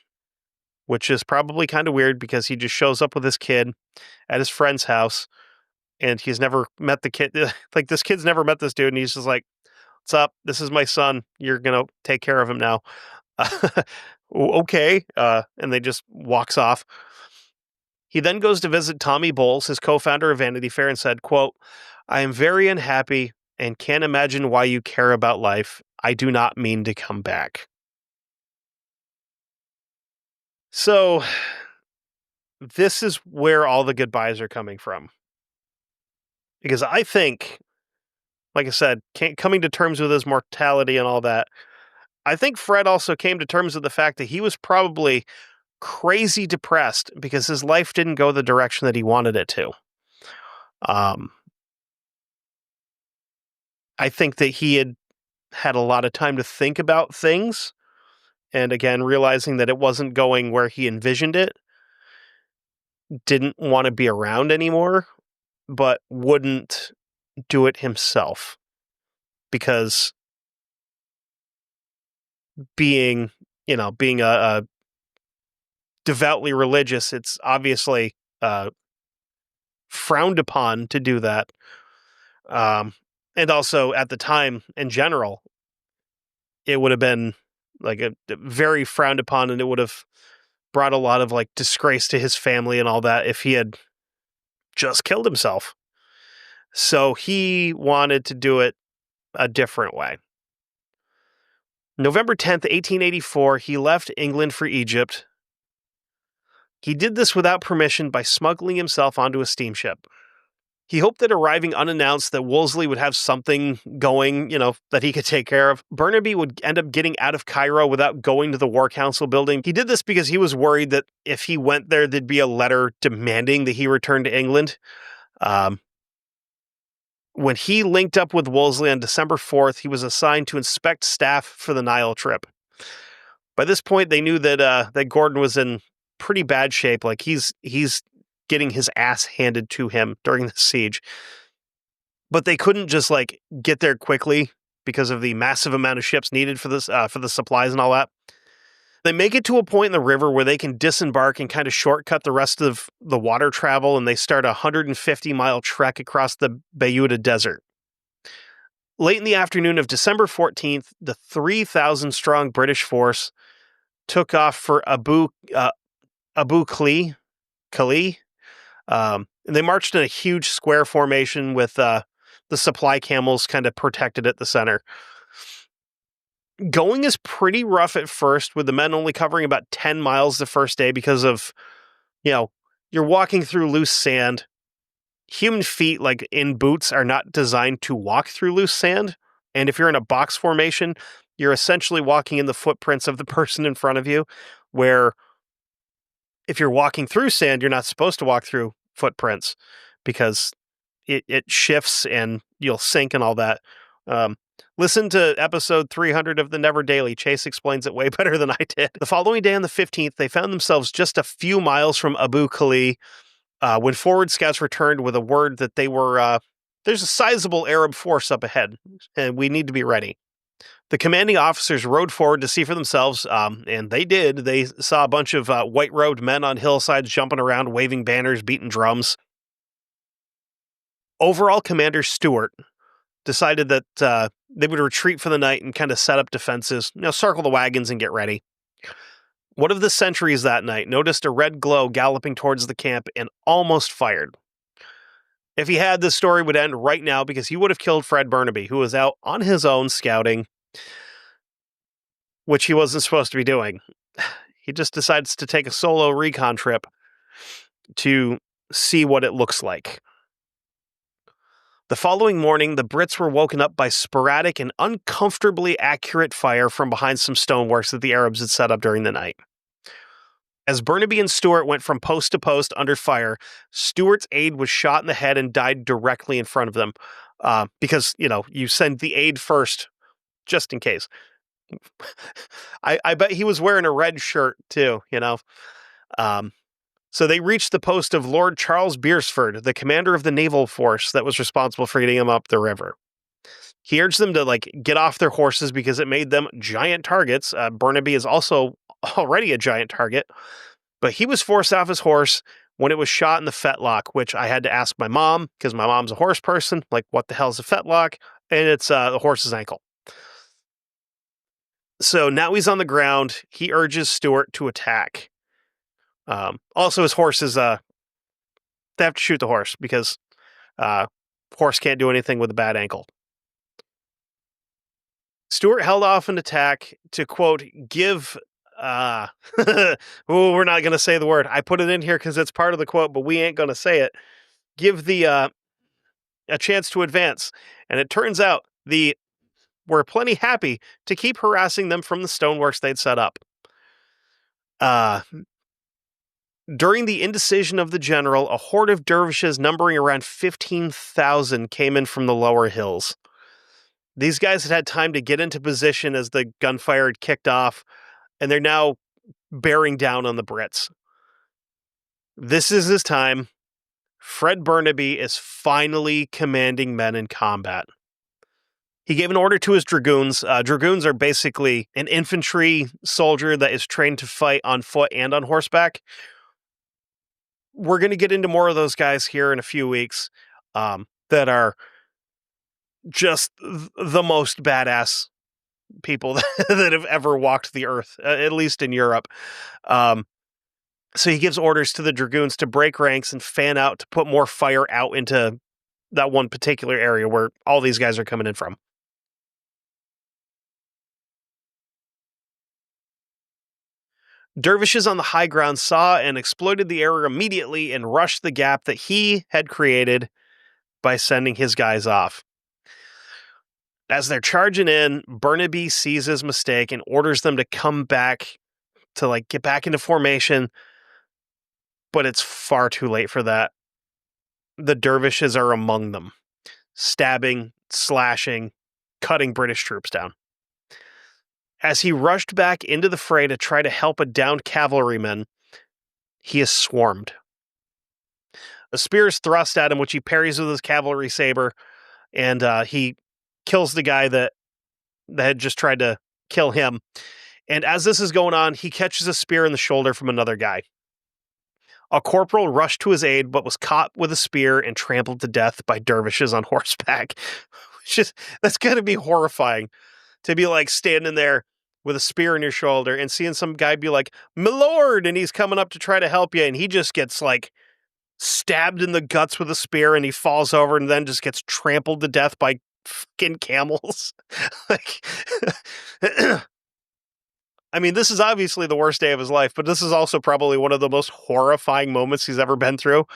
which is probably kind of weird because he just shows up with his kid at his friend's house, and he's never met the kid. Like, this kid's never met this dude, and he's just like, "What's up? This is my son. You're going to take care of him now." Okay. And they just walks off. He then goes to visit Tommy Bowles, his co-founder of Vanity Fair, and said, quote, "I am very unhappy and can't imagine why you care about life. I do not mean to come back." So this is where all the goodbyes are coming from. Because I think, like I said, coming to terms with his mortality and all that, I think Fred also came to terms with the fact that he was probably crazy depressed because his life didn't go the direction that he wanted it to. I think that he had a lot of time to think about things, and again, realizing that it wasn't going where he envisioned it, didn't want to be around anymore, but wouldn't do it himself. Because being a devoutly religious, it's obviously frowned upon to do that. And also at the time in general, it would have been like a very frowned upon, and it would have brought a lot of like disgrace to his family and all that if he had just killed himself. So he wanted to do it a different way. November 10th, 1884, he left England for Egypt. He did this without permission by smuggling himself onto a steamship. He hoped that arriving unannounced that Wolseley would have something going, that he could take care of. Burnaby would end up getting out of Cairo without going to the War Council building. He did this because he was worried that if he went there, there'd be a letter demanding that he return to England. When he linked up with Wolseley on December 4th, he was assigned to inspect staff for the Nile trip. By this point, they knew that Gordon was in pretty bad shape. Like he's getting his ass handed to him during the siege. But they couldn't just get there quickly because of the massive amount of ships needed for this for the supplies and all that. They make it to a point in the river where they can disembark and kind of shortcut the rest of the water travel, and they start a 150-mile trek across the Bayuda Desert. Late in the afternoon of December 14th, the 3,000-strong British force took off for Abu Khali. And they marched in a huge square formation with the supply camels kind of protected at the center. Going is pretty rough at first, with the men only covering about 10 miles the first day because of, you're walking through loose sand. Human feet, in boots, are not designed to walk through loose sand. And if you're in a box formation, you're essentially walking in the footprints of the person in front of you, where if you're walking through sand, you're not supposed to walk through footprints because it shifts and you'll sink and all that. Listen to episode 300 of the Never Daily. Chase explains it way better than I did. The following day on the 15th, they found themselves just a few miles from Abu Khali when forward scouts returned with a word that they were, there's a sizable Arab force up ahead, and we need to be ready. The commanding officers rode forward to see for themselves, and they did. They saw a bunch of white-robed men on hillsides jumping around, waving banners, beating drums. Overall Commander Stewart decided that they would retreat for the night and kind of set up defenses, circle the wagons and get ready. One of the sentries that night noticed a red glow galloping towards the camp and almost fired. If he had, this story would end right now because he would have killed Fred Burnaby, who was out on his own scouting, which he wasn't supposed to be doing. He just decides to take a solo recon trip to see what it looks like. The following morning, the Brits were woken up by sporadic and uncomfortably accurate fire from behind some stoneworks that the Arabs had set up during the night. As Burnaby and Stewart went from post to post under fire, Stewart's aide was shot in the head and died directly in front of them. Because, you send the aide first, just in case. I bet he was wearing a red shirt, too, So they reached the post of Lord Charles Beresford, the commander of the naval force that was responsible for getting them up the river. He urged them to get off their horses because it made them giant targets. Burnaby is also already a giant target, but he was forced off his horse when it was shot in the fetlock, which I had to ask my mom because my mom's a horse person. What the hell is a fetlock? And it's the horse's ankle. So now he's on the ground. He urges Stewart to attack. Also, his horse is, they have to shoot the horse because horse can't do anything with a bad ankle. Stewart held off an attack to, quote, give, we're not going to say the word. I put it in here because it's part of the quote, but we ain't going to say it. Give the, a chance to advance. And it turns out were plenty happy to keep harassing them from the stoneworks they'd set up. During the indecision of the general, a horde of dervishes numbering around 15,000 came in from the lower hills. These guys had time to get into position as the gunfire had kicked off, and they're now bearing down on the Brits. This is his time. Fred Burnaby is finally commanding men in combat. He gave an order to his dragoons. Dragoons are basically an infantry soldier that is trained to fight on foot and on horseback. We're going to get into more of those guys here in a few weeks that are just the most badass people that have ever walked the earth, at least in Europe. So he gives orders to the dragoons to break ranks and fan out to put more fire out into that one particular area where all these guys are coming in from. Dervishes on the high ground saw and exploited the error immediately and rushed the gap that he had created by sending his guys off. As they're charging in, Burnaby sees his mistake and orders them to come back to like get back into formation, but it's far too late for that. The dervishes are among them, stabbing, slashing, cutting British troops down. As he rushed back into the fray to try to help a downed cavalryman, he is swarmed. A spear is thrust at him, which he parries with his cavalry saber, and he kills the guy that had just tried to kill him. And as this is going on, he catches a spear in the shoulder from another guy. A corporal rushed to his aid, but was caught with a spear and trampled to death by dervishes on horseback. That's got to be horrifying, to be like standing there with a spear in your shoulder and seeing some guy be like, "My lord," and he's coming up to try to help you, and he just gets like stabbed in the guts with a spear, and he falls over and then just gets trampled to death by fucking camels. Like, I mean, this is obviously the worst day of his life, but this is also probably one of the most horrifying moments he's ever been through.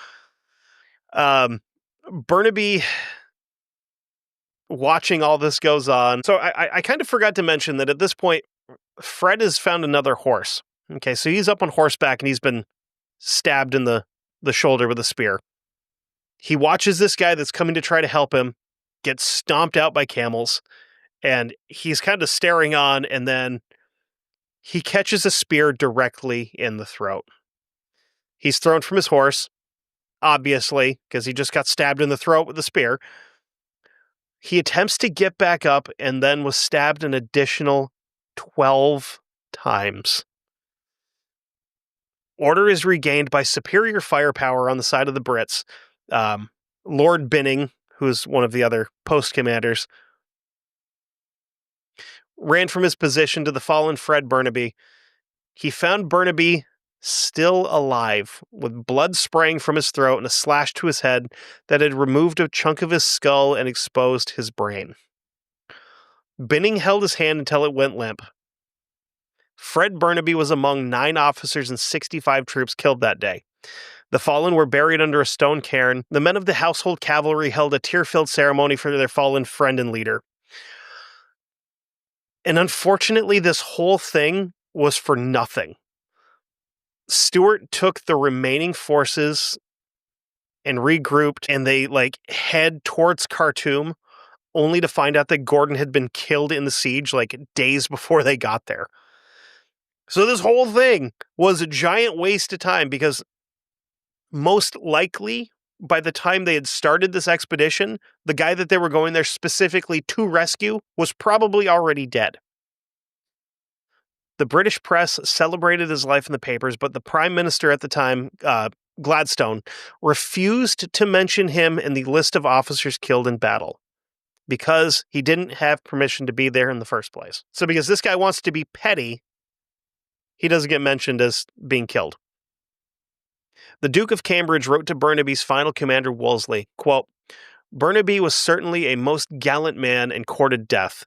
Burnaby, watching all this goes on. So I kind of forgot to mention that at this point, Fred has found another horse. Okay, so he's up on horseback and he's been stabbed in the shoulder with a spear. He watches this guy that's coming to try to help him get stomped out by camels, and he's kind of staring on, and then he catches a spear directly in the throat. He's thrown from his horse, obviously, because he just got stabbed in the throat with a spear. He attempts to get back up and then was stabbed an additional 12 times. Order is regained by superior firepower on the side of the Brits. Lord Binning, who's one of the other post commanders, ran from his position to the fallen Fred Burnaby. He found Burnaby still alive, with blood spraying from his throat and a slash to his head that had removed a chunk of his skull and exposed his brain. Binning held his hand until it went limp. Fred Burnaby was among 9 officers and 65 troops killed that day. The fallen were buried under a stone cairn. The men of the household cavalry held a tear-filled ceremony for their fallen friend and leader. And unfortunately, this whole thing was for nothing. Stuart took the remaining forces and regrouped, and they head towards Khartoum, only to find out that Gordon had been killed in the siege days before they got there. So this whole thing was a giant waste of time, because most likely by the time they had started this expedition, the guy that they were going there specifically to rescue was probably already dead. The British press celebrated his life in the papers, but the Prime Minister at the time, Gladstone, refused to mention him in the list of officers killed in battle because he didn't have permission to be there in the first place. So because this guy wants to be petty, he doesn't get mentioned as being killed. The Duke of Cambridge wrote to Burnaby's final commander, Wolseley, quote, "Burnaby was certainly a most gallant man and courted death.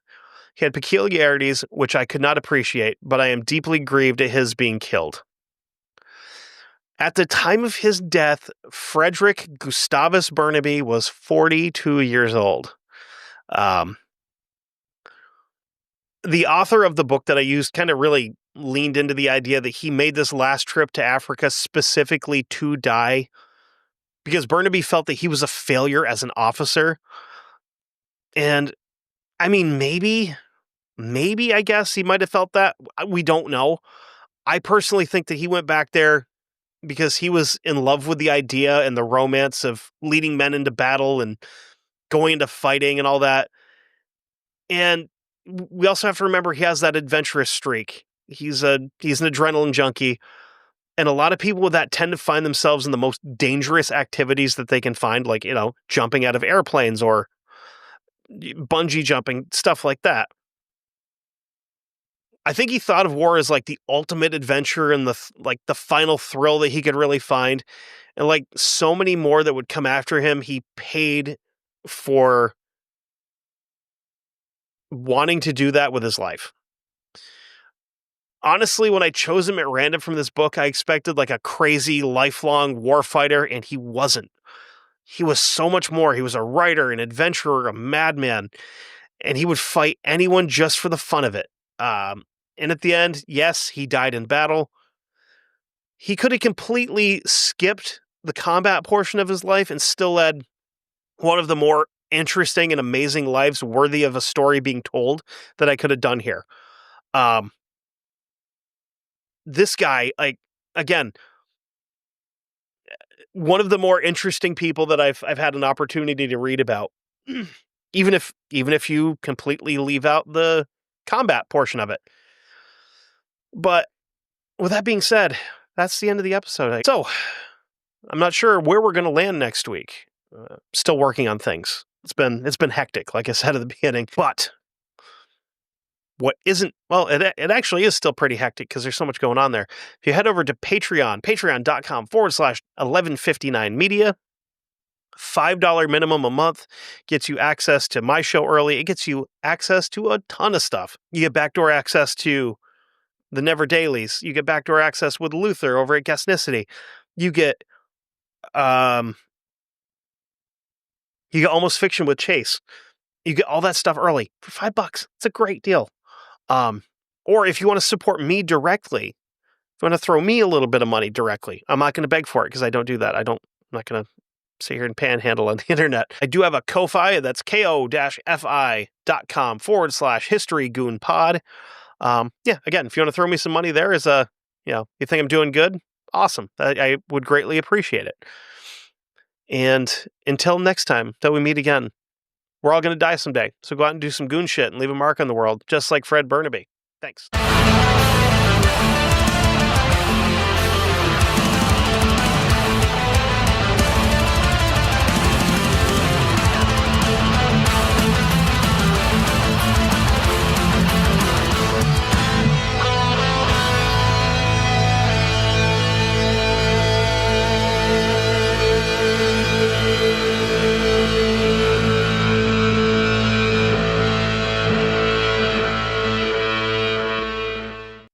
He had peculiarities which I could not appreciate, but I am deeply grieved at his being killed." At the time of his death, Frederick Gustavus Burnaby was 42 years old. The author of the book that I used kind of really leaned into the idea that he made this last trip to Africa specifically to die, because Burnaby felt that he was a failure as an officer. And I mean, maybe I guess he might have felt that. We don't know. I personally think that he went back there because he was in love with the idea and the romance of leading men into battle and going into fighting and all that. And we also have to remember he has that adventurous streak. He's an adrenaline junkie. And a lot of people with that tend to find themselves in the most dangerous activities that they can find, like, jumping out of airplanes or bungee jumping, stuff like that. I think he thought of war as the ultimate adventure and the final thrill that he could really find. And so many more that would come after him, he paid for wanting to do that with his life. Honestly, when I chose him at random from this book, I expected like a crazy lifelong warfighter, and he wasn't. He was so much more. He was a writer, an adventurer, a madman, and he would fight anyone just for the fun of it. And at the end, yes, he died in battle. He could have completely skipped the combat portion of his life and still led one of the more interesting and amazing lives worthy of a story being told that I could have done here. This guy, like, again, one of the more interesting people that I've had an opportunity to read about, even if you completely leave out the combat portion of it. But with that being said, that's the end of the episode. So I'm not sure where we're going to land next week. Still working on things. It's been hectic, like I said at the beginning. But what isn't, well, it actually is still pretty hectic because there's so much going on there. If you head over to Patreon, patreon.com/1159media, $5 minimum a month gets you access to my show early. It gets you access to a ton of stuff. You get backdoor access to the Never Dailies. You get backdoor access with Luther over at Guestnicity. You get Almost Fiction with Chase. You get all that stuff early for $5. It's a great deal. Or if you want to support me directly, if you want to throw me a little bit of money directly, I'm not going to beg for it because I don't do that. I'm not going to sit here and panhandle on the internet. I do have a Ko-Fi. That's ko-fi.com/historygoonpod. Again, if you want to throw me some money there you think I'm doing good, awesome. I would greatly appreciate it. And until next time that we meet again, we're all going to die someday. So go out and do some goon shit and leave a mark on the world, just like Fred Burnaby. Thanks.